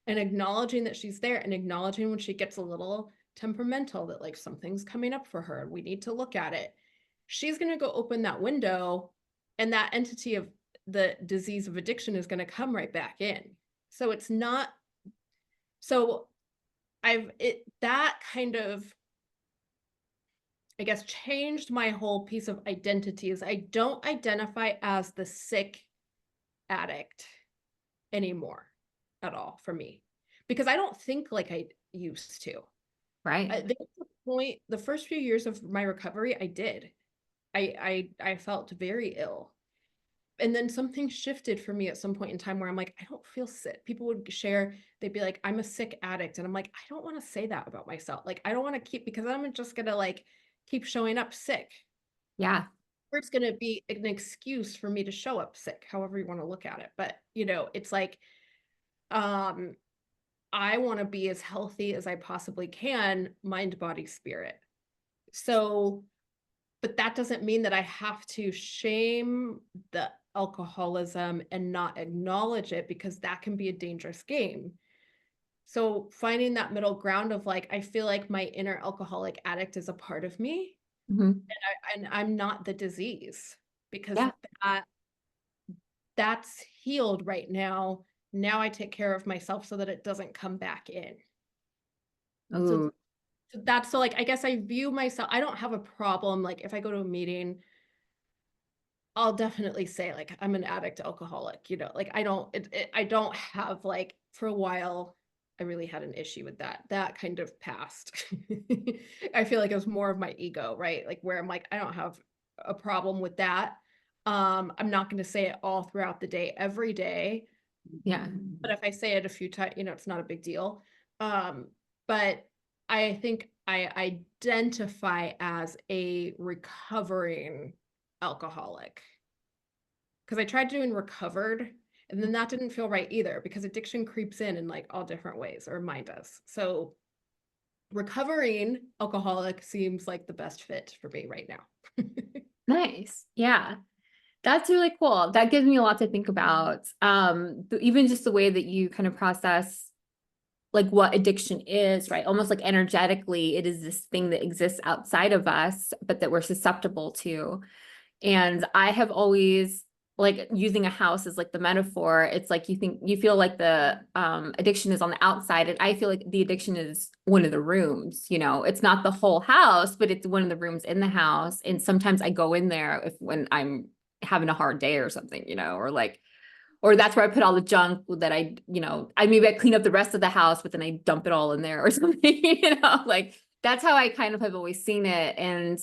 and acknowledging that she's there, and acknowledging when she gets a little temperamental, that like something's coming up for her and we need to look at it. She's going to go open that window, and that entity of the disease of addiction is going to come right back in. So it's not, so that kind of, I guess, changed my whole piece of identity. Is I don't identify as the sick addict anymore at all for me, because I don't think like I used to. Right. There was a point, the first few years of my recovery, I did. I felt very ill. And then something shifted for me at some point in time where I'm like, I don't feel sick. People would share, they'd be like, I'm a sick addict. And I'm like, I don't want to say that about myself. Like, I don't want to keep, because I'm just going to like keep showing up sick. Yeah. Or it's going to be an excuse for me to show up sick, however you want to look at it. But, you know, it's like, I want to be as healthy as I possibly can, mind, body, spirit. So, but that doesn't mean that I have to shame the alcoholism and not acknowledge it, because that can be a dangerous game. So finding that middle ground of like, I feel like my inner alcoholic addict is a part of me, Mhm. and I'm not the disease, because Yeah. that's healed right now. Now I take care of myself so that it doesn't come back in. So Ooh. that's, so like, I guess I view myself, I don't have a problem. Like if I go to a meeting, I'll definitely say like, I'm an addict alcoholic, you know, like I don't have like, for a while, I really had an issue with that kind of passed. I feel like it was more of my ego, right? Like where I'm like, I don't have a problem with that. I'm not going to say it all throughout the day, every day, Yeah. but if I say it a few times, you know, it's not a big deal. But I think I identify as a recovering alcoholic, because I tried doing recovered, and then that didn't feel right either, because addiction creeps in like all different ways, or mine does. So recovering alcoholic seems like the best fit for me right now. Nice. Yeah. That's really cool. That gives me a lot to think about. Even just the way that you kind of process like what addiction is, right? Almost like energetically, it is this thing that exists outside of us, but that we're susceptible to. And I have always like using a house as like the metaphor. It's like you feel like the addiction is on the outside, and I feel like the addiction is one of the rooms. You know, it's not the whole house, but it's one of the rooms in the house. And sometimes I go in there when I'm having a hard day or something, you know, or that's where I put all the junk that maybe I clean up the rest of the house, but then I dump it all in there or something, you know, like that's how I kind of have always seen it. And,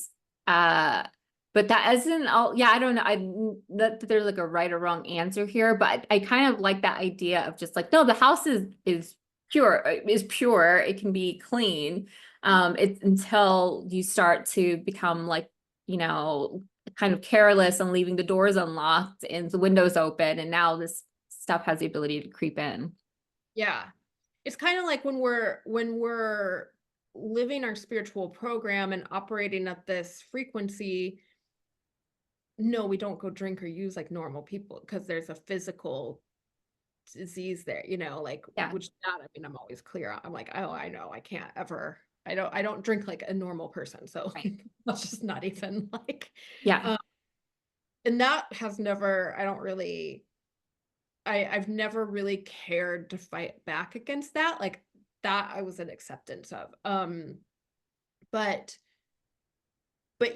but that isn't all, yeah, I don't know. Not that there's like a right or wrong answer here, but I kind of like that idea of just like, no, the house is pure. It can be clean. It's until you start to become like, you know, kind of careless and leaving the doors unlocked and the windows open, and now this stuff has the ability to creep in. Yeah. It's kind of like when we're living our spiritual program and operating at this frequency, no, we don't go drink or use like normal people, because there's a physical disease there, you know, like, Yeah. which that, I mean, I'm always clear on. I'm like, oh, I know, I can't ever, I don't drink like a normal person. So Right. that's just not even like, Yeah. um, and that has never, I don't really, I've never really cared to fight back against that. Like that I was an acceptance of. But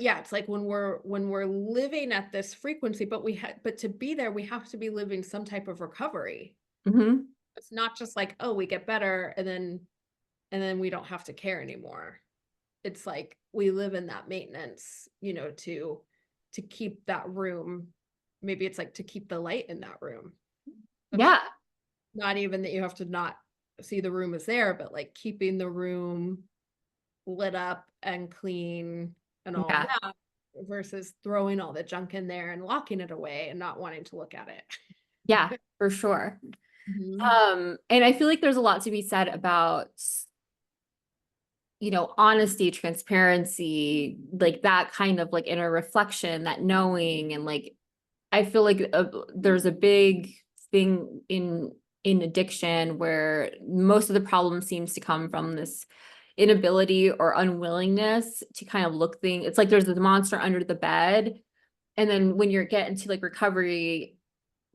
yeah, it's like when we're living at this frequency, but to be there, we have to be living some type of recovery. Mm-hmm. It's not just like, oh, we get better and then we don't have to care anymore. It's like we live in that maintenance, you know, to keep that room. Maybe it's like to keep the light in that room. Of Yeah. not even that you have to not see the room is there, but like keeping the room lit up and clean and all Yeah. that versus throwing all the junk in there and locking it away and not wanting to look at it. Yeah, for sure. Mhm. And I feel like there's a lot to be said about, honesty, transparency, like that kind of like inner reflection, that knowing, and like I feel like there's a big thing in addiction where most of the problem seems to come from this inability or unwillingness to kind of look things. It's like there's the monster under the bed, and then when you're getting to like recovery,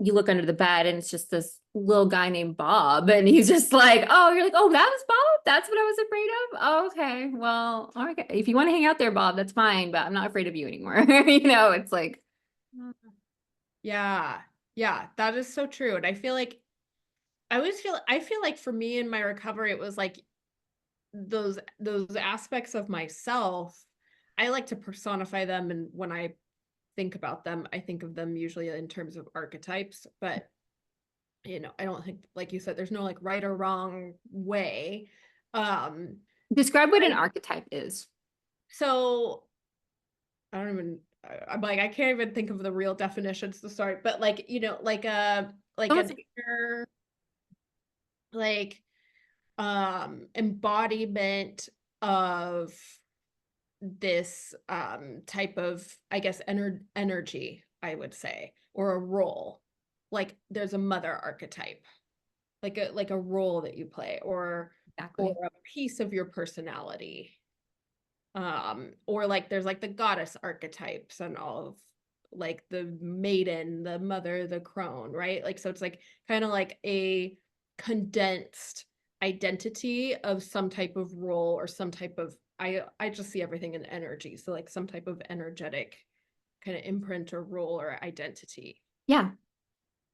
you look under the bed and it's just this little guy named Bob, and he's just like, oh, you're like, oh, that was Bob? That's what I was afraid of? Oh, okay. Well, okay. If you want to hang out there, Bob, that's fine, but I'm not afraid of you anymore. It's like, Yeah. Yeah, that is so true. And I feel like for me in my recovery, it was like those aspects of myself, I like to personify them, and when I think about them, I think of them usually in terms of archetypes, but I don't think, like you said, there's no like right or wrong way. Um, describe what an I archetype is. so I don't even I'm like I can't even think of the real definitions to start, but like, like Almost an like, inner like embodiment of this type of, I guess, energy, I would say, or a role. Like there's a mother archetype, like a role that you play, or exactly. a piece of your personality. Or like there's like the goddess archetypes and all of like the maiden, the mother, the crone, right? Like so it's like kind of like a condensed identity of some type of role or some type of, I just see everything in energy. So like some type of energetic kind of imprint or role or identity. Yeah. Is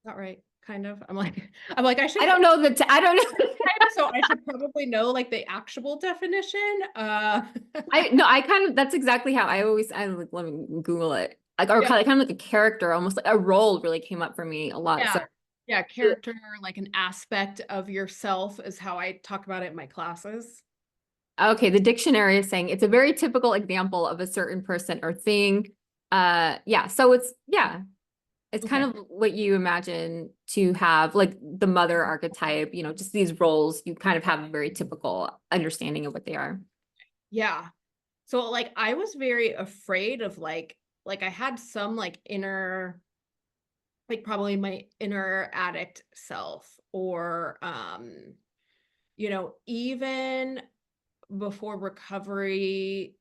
that right? Kind of. I'm like I should, I don't know that. I don't know. so I should probably know like the actual definition. I no, I kind of, that's exactly how I like, let me Google it. Like, or Yeah. kind of like a character, almost like a role really came up for me a lot. So Yeah. Yeah, character, like an aspect of yourself is how I talk about it in my classes. okay, the dictionary is saying it's a very typical example of a certain person or thing. Yeah, so it's kind Okay. of what you imagine to have, like the mother archetype, just these roles, you kind of have a very typical understanding of what they are. Yeah. So like I was very afraid of like I had some like inner, like probably my inner addict self, or even before recovery,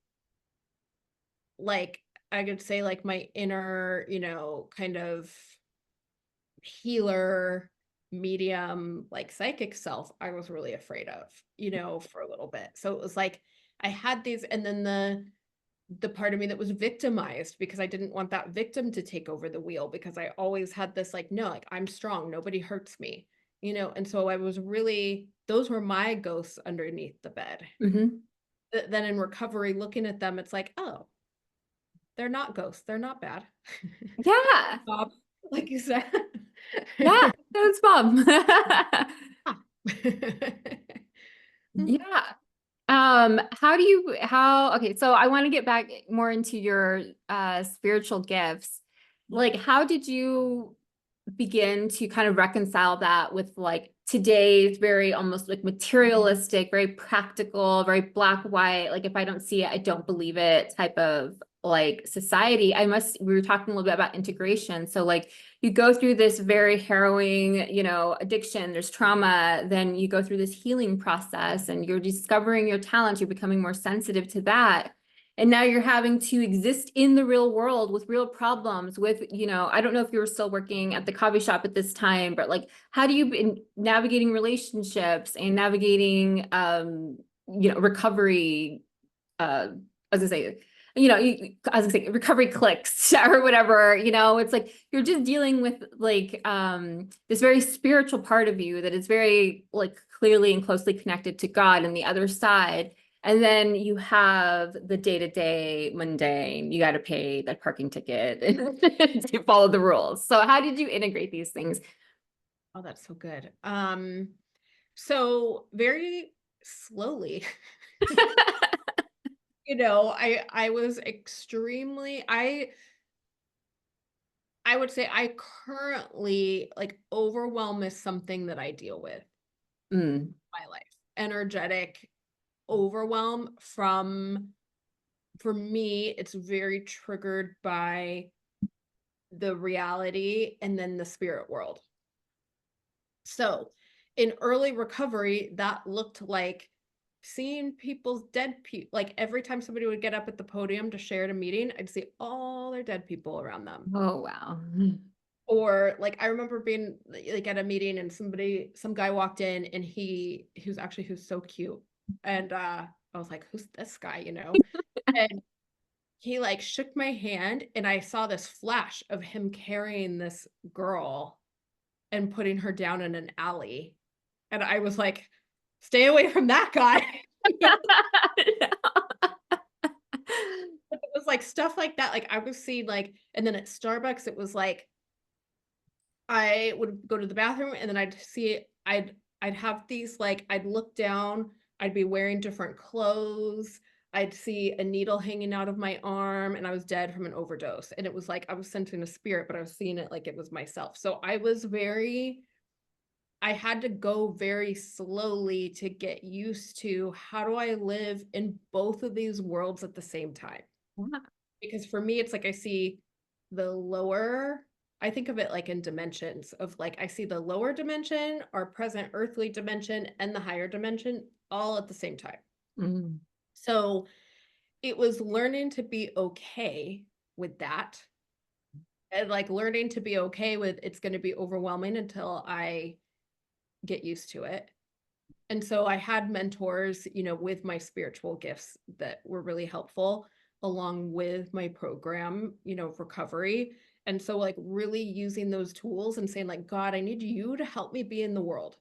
like I could say like my inner, kind of healer, medium, like psychic self, I was really afraid of, for a little bit. So it was like I had these, and then the part of me that was victimized because I didn't want that victim to take over the wheel, because I always had this like, no, like I'm strong, nobody hurts me, and so I was really, those were my ghosts underneath the bed. Hmm. Then in recovery, looking at them, it's like, oh, they're not ghosts, they're not bad. Yeah, Bob, like you said. yeah, that's fun. Yeah. Okay, so I want to get back more into your spiritual gifts. Like, how did you begin to kind of reconcile that with like today's very almost like materialistic, very practical, very black, white, like if I don't see it, I don't believe it type of like society? We were talking a little bit about integration. So like you go through this very harrowing, addiction, there's trauma, then you go through this healing process and you're discovering your talents, you're becoming more sensitive to that. And now you're having to exist in the real world with real problems with, I don't know if you were still working at the coffee shop at this time, but like, how do you in navigating relationships and navigating, recovery, I was gonna say, I was gonna say recovery clicks or whatever, it's like, you're just dealing with like, this very spiritual part of you that is very like clearly and closely connected to God and the other side. And then you have the day-to-day mundane, you got to pay that parking ticket to follow the rules. So how did you integrate these things? Oh, that's so good. So very slowly, I was extremely I would say I currently like overwhelm is something that I deal with Mm, in my life. Energetic overwhelm from for me, it's very triggered by the reality and then the spirit world. So, in early recovery, that looked like seeing people's dead people. Like every time somebody would get up at the podium to share at a meeting, I'd see all their dead people around them. oh, wow. Or like I remember being like at a meeting and some guy walked in and he was so cute. And I was like, who's this guy, And he like shook my hand and I saw this flash of him carrying this girl and putting her down in an alley. And I was like, stay away from that guy. It was like stuff like that. Like I was seeing like, and then at Starbucks, it was like I would go to the bathroom and then I'd have these like I'd look down, I'd be wearing different clothes. I'd see a needle hanging out of my arm and I was dead from an overdose. And it was like I was sensing a spirit, but I was seeing it like it was myself. So I had to go very slowly to get used to how do I live in both of these worlds at the same time. Wow. Because for me, it's like I see the lower, I think of it like in dimensions of like I see the lower dimension, our present earthly dimension, and the higher dimension all at the same time. Mm, So it was learning to be okay with that and like learning to be okay with it's going to be overwhelming until I get used to it. And so I had mentors, with my spiritual gifts that were really helpful along with my program, of recovery. And so like really using those tools and saying like, God, I need you to help me be in the world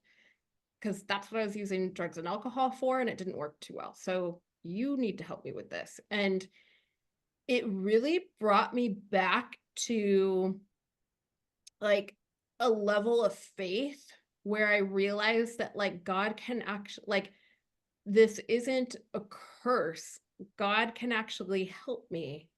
because that's what I was using drugs and alcohol for, and it didn't work too well. So you need to help me with this. And it really brought me back to like a level of faith where I realized that like God can actually like this isn't a curse. God can actually help me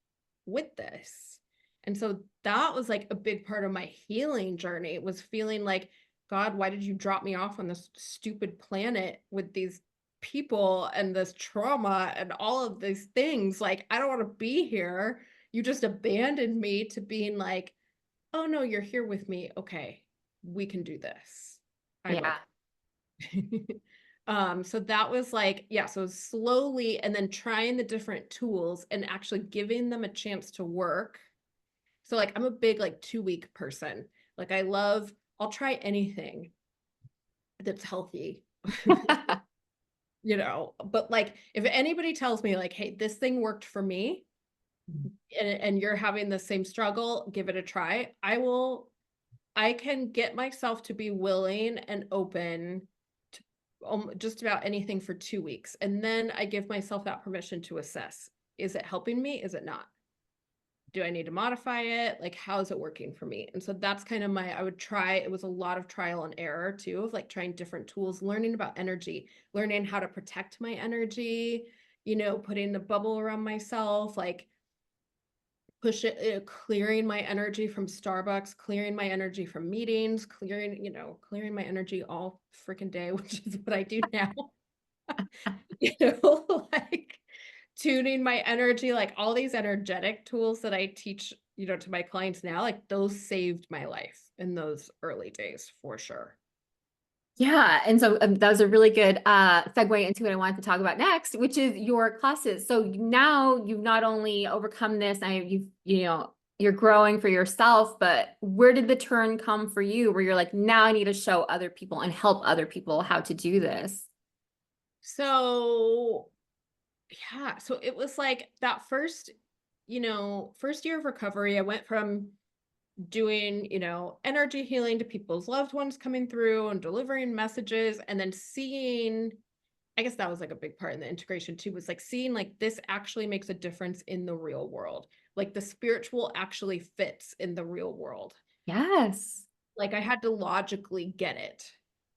with this. And so that was like a big part of my healing journey was feeling like, God, why did you drop me off on this stupid planet with these people and this trauma and all of these things? Like, I don't want to be here. You just abandoned me to being like, oh no, you're here with me. Okay, we can do this. I'm yeah. okay. So that was like, yeah, so slowly and then trying the different tools and actually giving them a chance to work. So like I'm a big like 2-week person. Like I'll try anything that's healthy. But like if anybody tells me like, hey, this thing worked for me and you're having the same struggle, give it a try. I can get myself to be willing and open to just about anything for 2 weeks. And then I give myself that permission to assess. Is it helping me? Is it not? Do I need to modify it? Like, how is it working for me? And so that's kind of it was a lot of trial and error too, of like trying different tools, learning about energy, learning how to protect my energy, putting the bubble around myself, like clearing my energy from Starbucks, clearing my energy from meetings, clearing my energy all freaking day, which is what I do now. Like tuning my energy, like all these energetic tools that I teach, to my clients now, like those saved my life in those early days for sure. Yeah. And so that was a really good segue into what I wanted to talk about next, which is your classes. So now you've not only overcome this, you're growing for yourself, but where did the turn come for you where you're like, now I need to show other people and help other people how to do this? So yeah, so it was like that first year of recovery, I went from doing, energy healing to people's loved ones coming through and delivering messages and then seeing, I guess that was like a big part in the integration too, was like seeing like this actually makes a difference in the real world. Like the spiritual actually fits in the real world. Yes. Like I had to logically get it.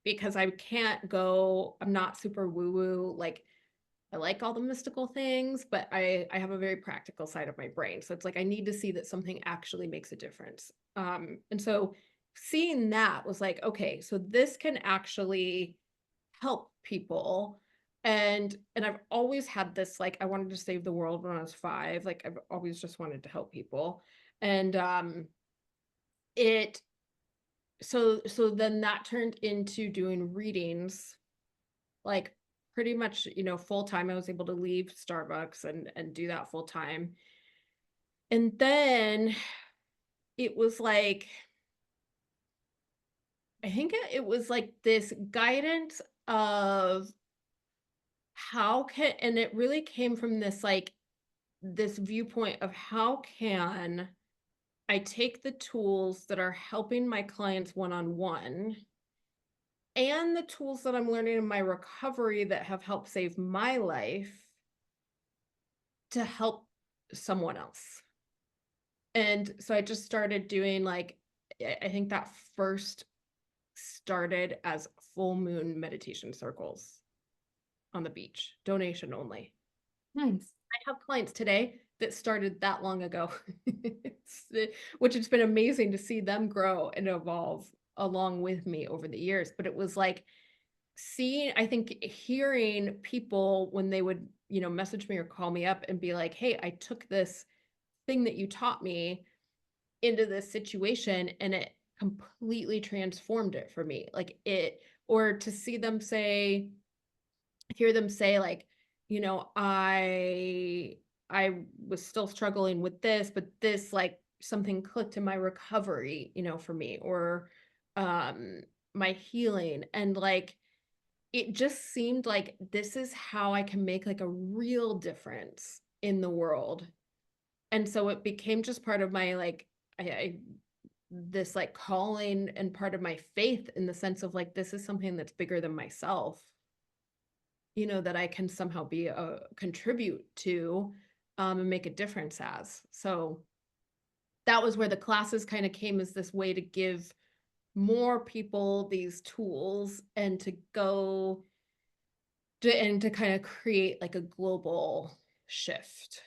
because I can't go, I'm not super woo woo. Like I like all the mystical things, but I have a very practical side of my brain. So it's like I need to see that something actually makes a difference. And so seeing that was like, okay, so this can actually help people. And I've always had this, like, I wanted to save the world when I was 5. Like I've always just wanted to help people. And it so then that turned into doing readings, like pretty much, full time. I was able to leave Starbucks and do that full time. And then it was like, I think it was like this guidance of how can, and it really came from this, like, this viewpoint of how can I take the tools that are helping my clients one on one and the tools that I'm learning in my recovery that have helped save my life to help someone else. And so I just started doing, like, I think that first started as full moon meditation circles on the beach, donation only. Nice. I have clients today that started that long ago, which has been amazing to see them grow and evolve along with me over the years. But it was like seeing, I think, hearing people when they would, message me or call me up and be like, hey, I took this thing that you taught me into this situation and it completely transformed it for me. Like it, or to see them say, hear them say, like, I was still struggling with this, but this, like, something clicked in my recovery, for me, or um my healing. And like it just seemed like this is how I can make like a real difference in the world. And so it became just part of my, like, I this, like, calling and part of my faith, in the sense of like this is something that's bigger than myself, that I can somehow be a contribute to, and make a difference as. So that was where the classes kind of came, as this way to give more people these tools and to go and to kind of create like a global shift.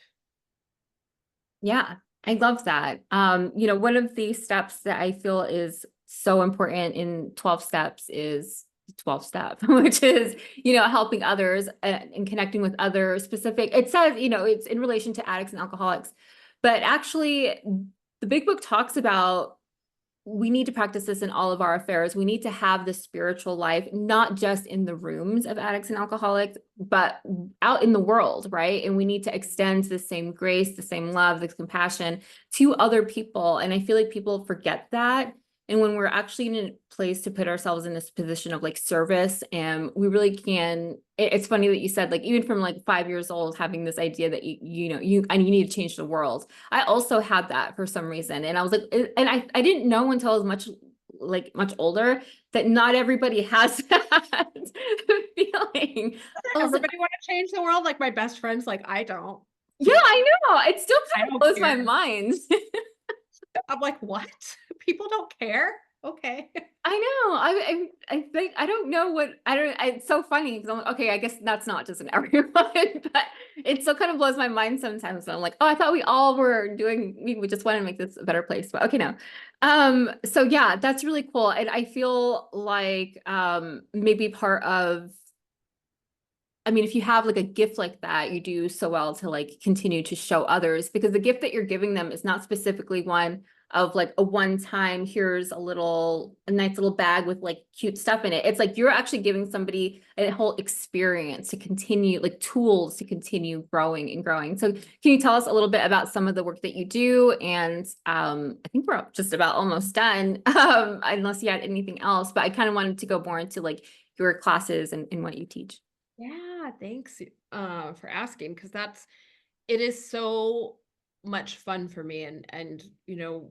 Yeah, I love that. One of the steps that I feel is so important in 12 steps is the 12 step, which is, helping others and connecting with others specific. It says, it's in relation to addicts and alcoholics, but actually the big book talks about we need to practice this in all of our affairs. We need to have the spiritual life, not just in the rooms of addicts and alcoholics, but out in the world, right? And we need to extend the same grace, the same love, the compassion to other people. And I feel like people forget that. And when we're actually in a place to put ourselves in this position of like service, and we really can, it's funny that you said, like, even from like 5 years old, having this idea that you need to change the world. I also had that for some reason. And I was like, and I didn't know until I was much older that not everybody has that feeling. I was like, Everybody want to change the world? Like my best friends, like, I don't. yeah, I know. It still I kind of don't blows my care. mind. I'm like, what? People don't care? Okay. I know. I think I don't know what I don't. It's so funny because I'm like, okay, I guess that's not just in everyone, but it still kind of blows my mind sometimes. I'm like, oh, I thought we all were doing. We just want to make this a better place, but okay, no. So yeah, that's really cool, and I feel like maybe part of. I mean, if you have like a gift like that, you do so well to like continue to show others, because the gift that you're giving them is not specifically one of like a one time, here's a nice little bag with like cute stuff in it. It's like you're actually giving somebody a whole experience to continue, like tools to continue growing and growing. So can you tell us a little bit about some of the work that you do? And I think we're just about almost done, unless you had anything else, but I kind of wanted to go more into like your classes and what you teach. Yeah, thanks for asking, because it is so much fun for me, and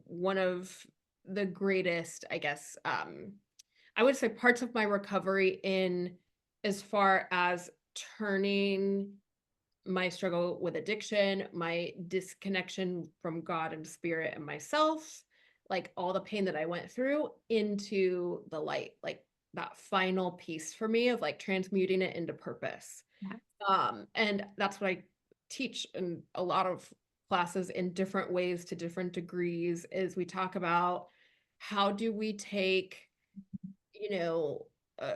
one of the greatest, I guess, I would say parts of my recovery, in as far as turning my struggle with addiction, my disconnection from God and spirit and myself, like all the pain that I went through, into the light. Like that final piece for me of like transmuting it into purpose. Yeah. And that's what I teach in a lot of classes in different ways to different degrees, is we talk about how do we take, you know,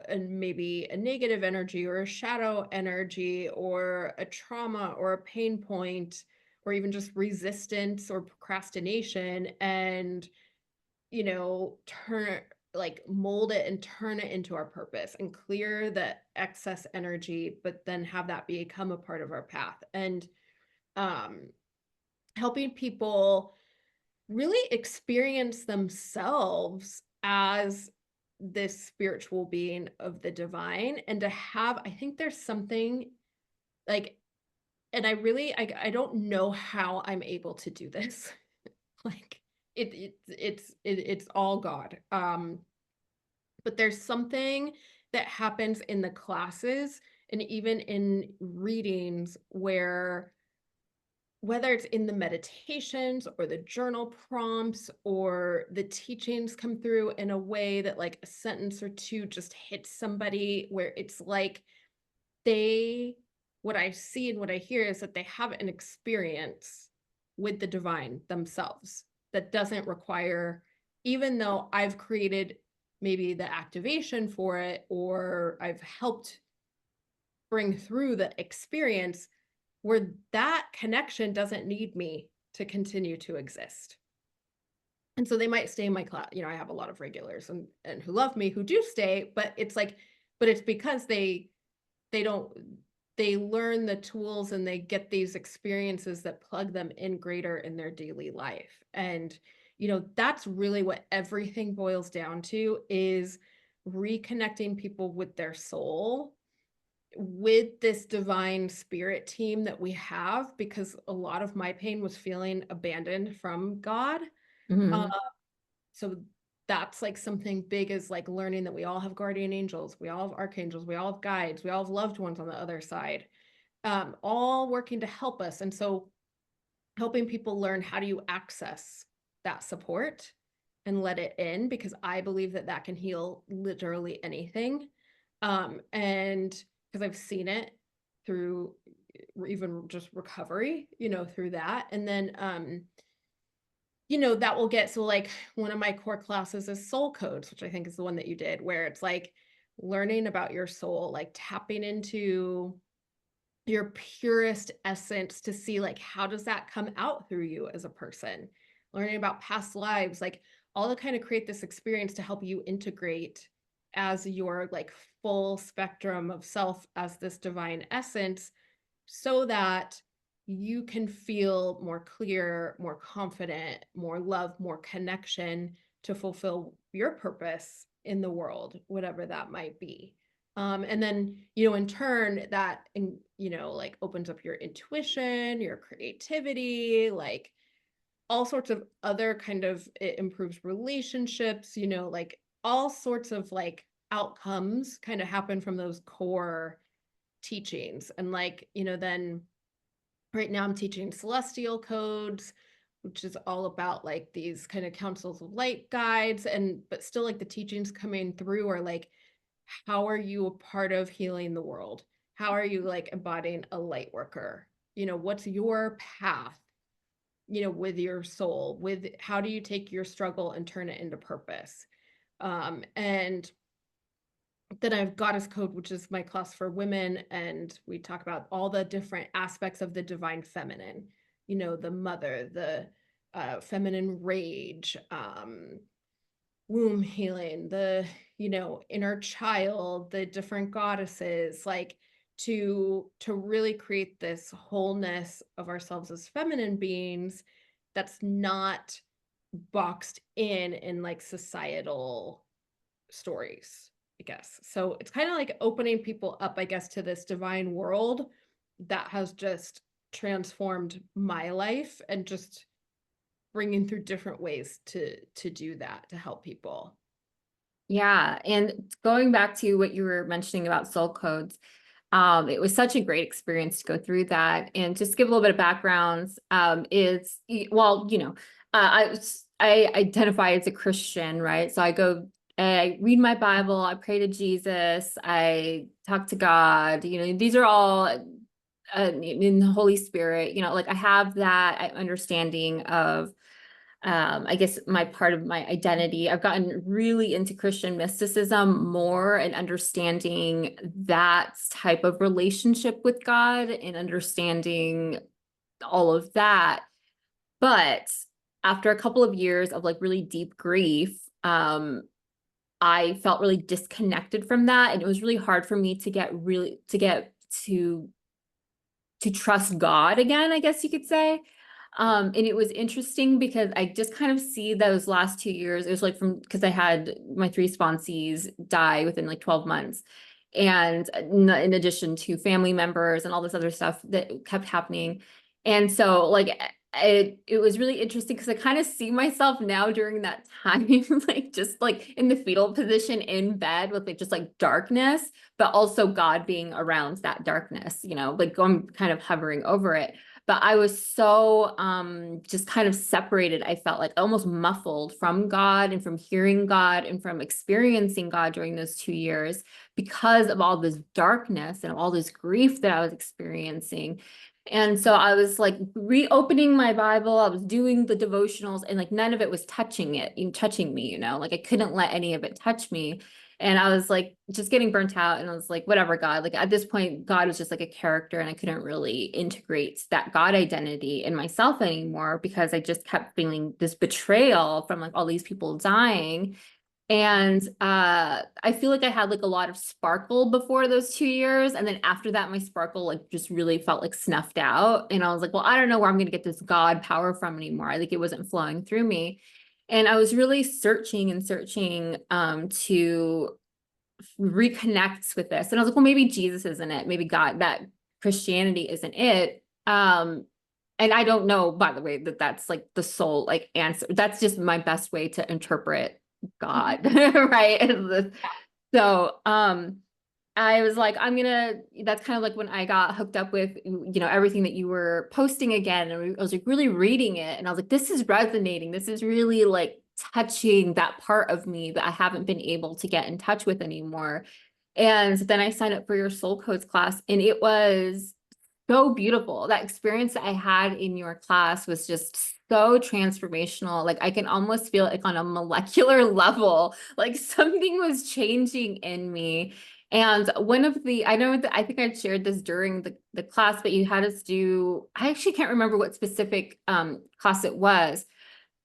and maybe a negative energy or a shadow energy or a trauma or a pain point or even just resistance or procrastination, and turn, like mold it and turn it into our purpose and clear the excess energy, but then have that become a part of our path. And um helping people really experience themselves as this spiritual being of the divine, and to have, I think there's something like, and I don't know how I'm able to do this. Like it's all God. But there's something that happens in the classes and even in readings where, whether it's in the meditations or the journal prompts or the teachings come through in a way that like a sentence or two just hits somebody, where it's like they, what I see and what I hear is that they have an experience with the divine themselves that doesn't require, even though I've created maybe the activation for it or I've helped bring through the experience, where that connection doesn't need me to continue to exist. And so they might stay in my class. I have a lot of regulars and who love me, who do stay, but it's like, but it's because they don't, they learn the tools and they get these experiences that plug them in greater in their daily life. And that's really what everything boils down to, is reconnecting people with their soul, with this divine spirit team that we have, because a lot of my pain was feeling abandoned from God. Uh, Mhm. so that's like something big, is like learning that we all have guardian angels, we all have archangels, we all have guides, we all have loved ones on the other side, all working to help us. And so helping people learn, how do you access that support and let it in, because I believe that that can heal literally anything. And because I've seen it through even just recovery, through that. And then that will get, so like one of my core classes is soul codes, which I think is the one that you did, where it's like learning about your soul, like tapping into your purest essence to see like how does that come out through you as a person, learning about past lives, like all to kind of create this experience to help you integrate as your like full spectrum of self as this divine essence, so that you can feel more clear, more confident, more love, more connection to fulfill your purpose in the world, whatever that might be. And then, in turn, that, like opens up your intuition, your creativity, like all sorts of other kind of, it improves relationships, like all sorts of like outcomes kind of happen from those core teachings. And like, then right now I'm teaching celestial codes, which is all about like these kind of councils of light guides, and but still like the teachings coming through are like, how are you a part of healing the world? How are you like embodying a light worker? What's your path, with your soul, with how do you take your struggle and turn it into purpose? And then I've Goddess Code, which is my class for women, and we talk about all the different aspects of the divine feminine, the mother, the feminine rage, womb healing, the, inner child, the different goddesses, like to really create this wholeness of ourselves as feminine beings that's not boxed in like societal stories, I guess. So it's kind of like opening people up, I guess, to this divine world that has just transformed my life, and just bringing through different ways to do that, to help people. Yeah. And going back to what you were mentioning about soul codes, it was such a great experience to go through that. And just give a little bit of background, well, I identify as a Christian, right? So I go I read my Bible, I pray to Jesus, I talk to God, these are all in the Holy Spirit, like I have that understanding of I guess my part of my identity. I've gotten really into Christian mysticism more and understanding that type of relationship with God and understanding all of that. But after a couple of years of like really deep grief, I felt really disconnected from that. And it was really hard for me to get to trust God again, I guess you could say. And it was interesting because I just kind of see those last 2 years. It was like because I had my 3 sponsees die within like 12 months. And in addition to family members and all this other stuff that kept happening. And so like it was really interesting because I kind of see myself now during that time, like just like in the fetal position in bed with like just like darkness, but also God being around that darkness, like I'm kind of hovering over it. But I was so just kind of separated. I felt like almost muffled from God and from hearing God and from experiencing God during those 2 years because of all this darkness and all this grief that I was experiencing. And so I was like reopening my Bible, I was doing the devotionals, and like none of it was touching me, like I couldn't let any of it touch me. And I was like just getting burnt out, and I was like, whatever, God. Like at this point, God was just like a character, and I couldn't really integrate that God identity in myself anymore because I just kept feeling this betrayal from like all these people dying. And I feel like I had like a lot of sparkle before those 2 years. And then after that, my sparkle like just really felt like snuffed out. And I was like, well, I don't know where I'm going to get this God power from anymore. I think it wasn't flowing through me. And I was really searching and searching to reconnect with this. And I was like, well, maybe Jesus isn't it. Maybe God, that Christianity isn't it. And I don't know, by the way, that that's like the sole like answer. That's just my best way to interpret God, right? So, I was like, that's kind of like when I got hooked up with, everything that you were posting again. And I was like really reading it. And I was like, this is resonating. This is really like touching that part of me that I haven't been able to get in touch with anymore. And then I signed up for your Soul Codes class, and it was so beautiful. That experience that I had in your class was just so transformational. Like I can almost feel like on a molecular level, like something was changing in me. And I know that I think I shared this during the class, but you had us do, I actually can't remember what specific class it was.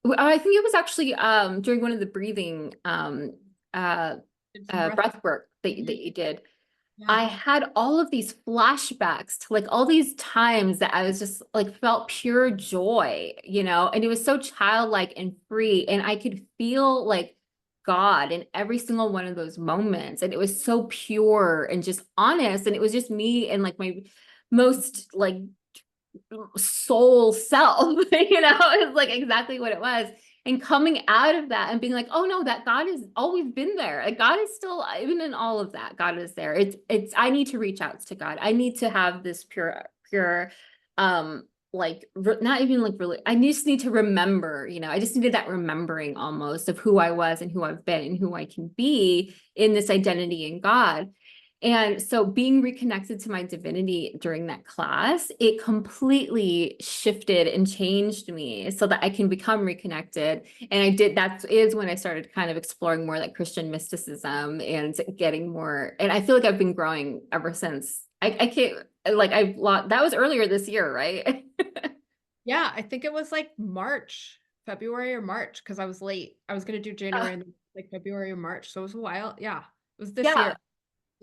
I think it was actually during one of the breathing Did some breath. breath work that you did. Yeah. I had all of these flashbacks to like all these times that I was just like felt pure joy, and it was so childlike and free. And I could feel like God in every single one of those moments. And it was so pure and just honest. And it was just me and like my most like soul self, it's like exactly what it was. And coming out of that and being like, oh no, that God has always been there. Like God is still, even in all of that, God is there. I need to reach out to God. I need to have this pure, not even like really, I just need to remember, I just needed that remembering almost of who I was and who I've been and who I can be in this identity in God. And so being reconnected to my divinity during that class, it completely shifted and changed me so that I can become reconnected. And that is when I started kind of exploring more like Christian mysticism and getting more, and I feel like I've been growing ever since. I can't, like that was earlier this year, right? Yeah, I think it was like February or March, because I was late. I was going to do January and like February or March. So it was a while. Yeah. It was this Yeah. year.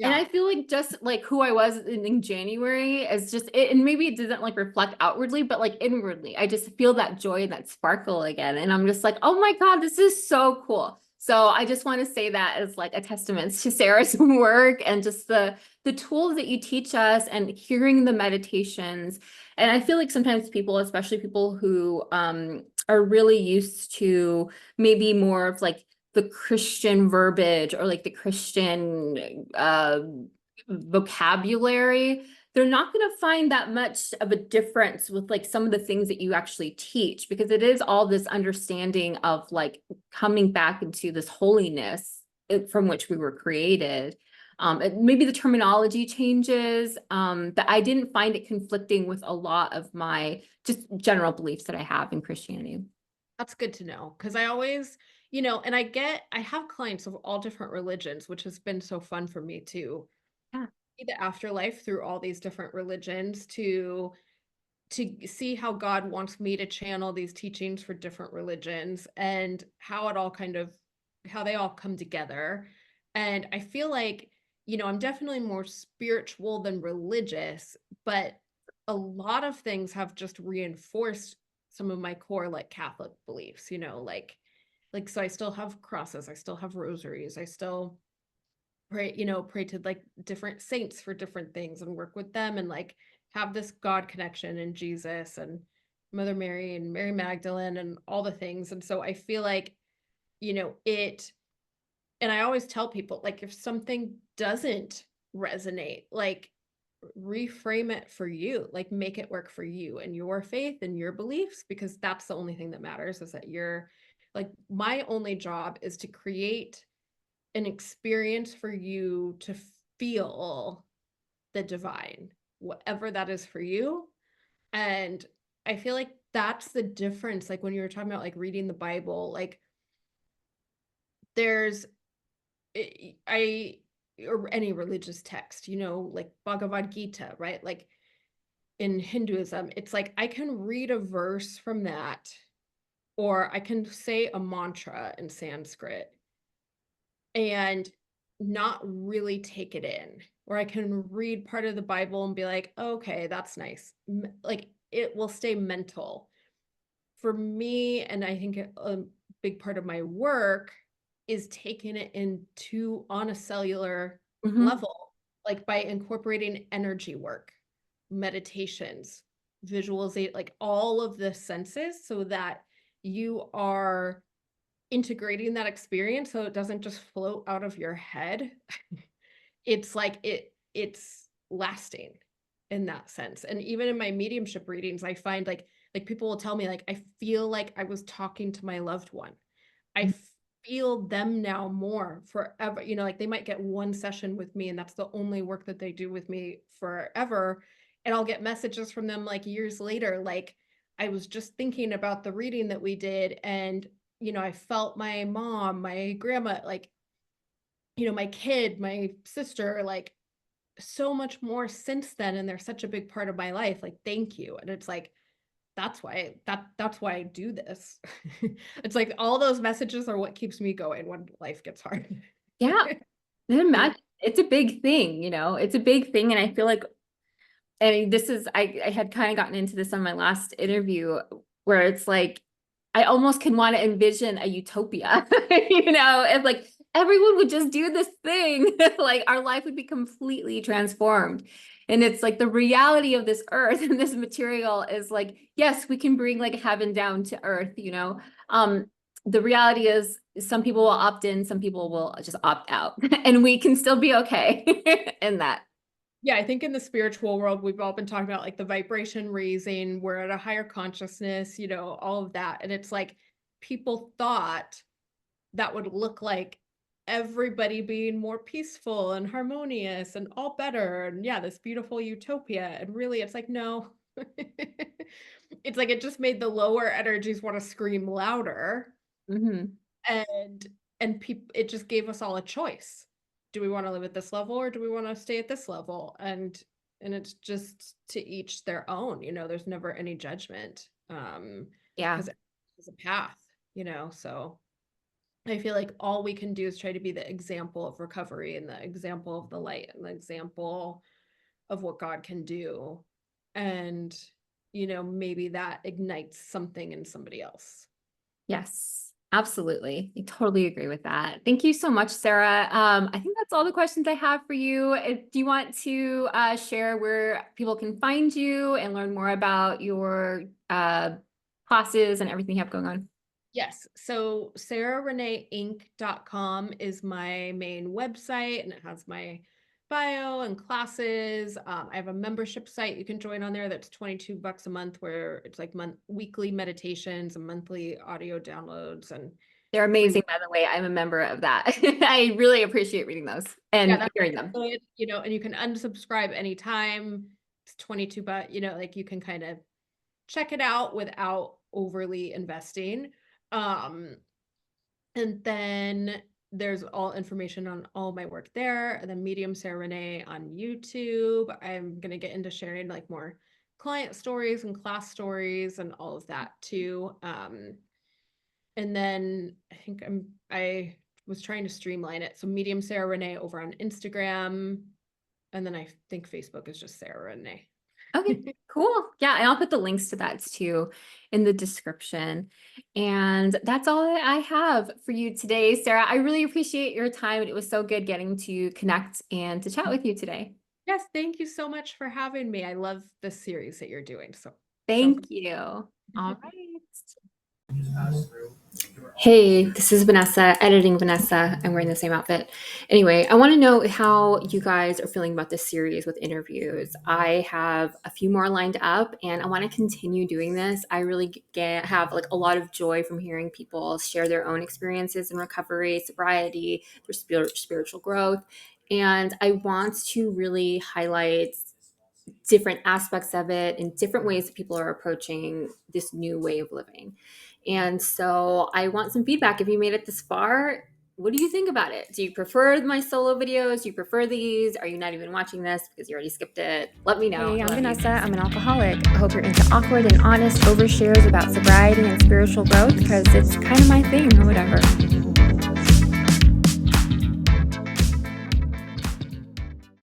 And Yeah. I feel like just like who I was in January is just it, and maybe it doesn't like reflect outwardly, but like inwardly, I just feel that joy and that sparkle again. And I'm just like, oh my God, this is so cool. So I just want to say that as like a testament to Sarah's work and just the tools that you teach us and hearing the meditations. And I feel like sometimes people, especially people who are really used to maybe more of like the Christian verbiage or like the Christian vocabulary, they're not going to find that much of a difference with like some of the things that you actually teach, because it is all this understanding of like coming back into this holiness from which we were created. Maybe the terminology changes, but I didn't find it conflicting with a lot of my just general beliefs that I have in Christianity. That's good to know because I always, and I have clients of all different religions, which has been so fun for me to Yeah. see the afterlife through all these different religions to see how God wants me to channel these teachings for different religions and how it all how they all come together. And I feel like, I'm definitely more spiritual than religious, but a lot of things have just reinforced some of my core like Catholic beliefs, so I still have crosses, I still have rosaries, I still pray to like different saints for different things and work with them and like have this God connection and Jesus and Mother Mary and Mary Magdalene and all the things. And so I feel like, it, and I always tell people, like, if something doesn't resonate, like, reframe it for you, like, make it work for you and your faith and your beliefs, because that's the only thing that matters is that you're like, my only job is to create an experience for you to feel the divine, whatever that is for you. And I feel like that's the difference. Like when you were talking about like reading the Bible, like there's, I, or any religious text, like Bhagavad Gita, right? Like in Hinduism, it's like I can read a verse from that, or I can say a mantra in Sanskrit and not really take it in. Or I can read part of the Bible and be like, okay, that's nice. Like it will stay mental. For me, and I think a big part of my work is taking it into on a cellular Mhm. level, like by incorporating energy work, meditations, visualization, like all of the senses so that you are integrating that experience so it doesn't just float out of your head. It's like it's lasting in that sense. And even in my mediumship readings, I find like people will tell me like I feel like I was talking to my loved one. I feel them now more forever. Like they might get one session with me and that's the only work that they do with me forever. And I'll get messages from them like years later, like I was just thinking about the reading that we did and I felt my mom, my grandma, like, my kid, my sister, like so much more since then. And they're such a big part of my life. Like, thank you. And it's like, that's why I do this. It's like all those messages are what keeps me going when life gets hard. Yeah. And imagine it's a big thing, it's a big thing. And I feel like, and this is, I had kind of gotten into this on my last interview where it's like, I almost can want to envision a utopia, if like everyone would just do this thing, like our life would be completely transformed. And it's like the reality of this earth and this material is like, yes, we can bring like heaven down to earth. The reality is some people will opt in, some people will just opt out, and we can still be okay in that. Yeah, I think in the spiritual world, we've all been talking about like the vibration raising, we're at a higher consciousness, all of that. And it's like people thought that would look like everybody being more peaceful and harmonious and all better. And yeah, this beautiful utopia. And really, it's like, no. It's like it just made the lower energies want to scream louder. Mhm. And people, it just gave us all a choice. Do we want to live at this level or do we want to stay at this level? And it's just to each their own, there's never any judgment. Yeah. Because it's a path, so I feel like all we can do is try to be the example of recovery and the example of the light and the example of what God can do. And, maybe that ignites something in somebody else. Yes, absolutely. I totally agree with that. Thank you so much, Sarah. I think that's all the questions I have for you. Do you want to share where people can find you and learn more about your classes and everything you have going on? Yes. So sarahreneeinc.com is my main website and it has my bio and classes. I have a membership site you can join on there that's $22 a month where it's like weekly meditations and monthly audio downloads and They're amazing, by the way. I'm a member of that. I really appreciate reading those and Yeah, that's hearing them. good, you know, and you can unsubscribe anytime. It's 22, but you know, like you can kind of check it out without overly investing. Um, and then there's all information on all my work there. And then Medium Sarah Renee on YouTube. I'm gonna get into sharing like more client stories and class stories and all of that too. And then I was trying to streamline it. So Medium Sarah Renee over on Instagram. And then I think Facebook is just Sarah Renee. Okay, cool. Yeah, and I'll put the links to that too in the description. And that's all that I have for you today, Sarah. I really appreciate your time. It was so good getting to connect and to chat with you today. Yes, thank you so much for having me. I love the series that you're doing. So Thank you. All right. Hey, this is Vanessa, editing Vanessa. I'm wearing the same outfit. Anyway, I want to know how you guys are feeling about this series with interviews. I have a few more lined up and I want to continue doing this. I really have like a lot of joy from hearing people share their own experiences in recovery, sobriety, their spiritual growth. And I want to really highlight different aspects of it and different ways that people are approaching this new way of living. And so I want some feedback. If you made it this far, what do you think about it? Do you prefer my solo videos? Do you prefer these? Are you not even watching this because you already skipped it? Let me know. Hey, I'm Vanessa. I'm an alcoholic. I hope you're into awkward and honest overshares about sobriety and spiritual growth because it's kind of my thing or whatever.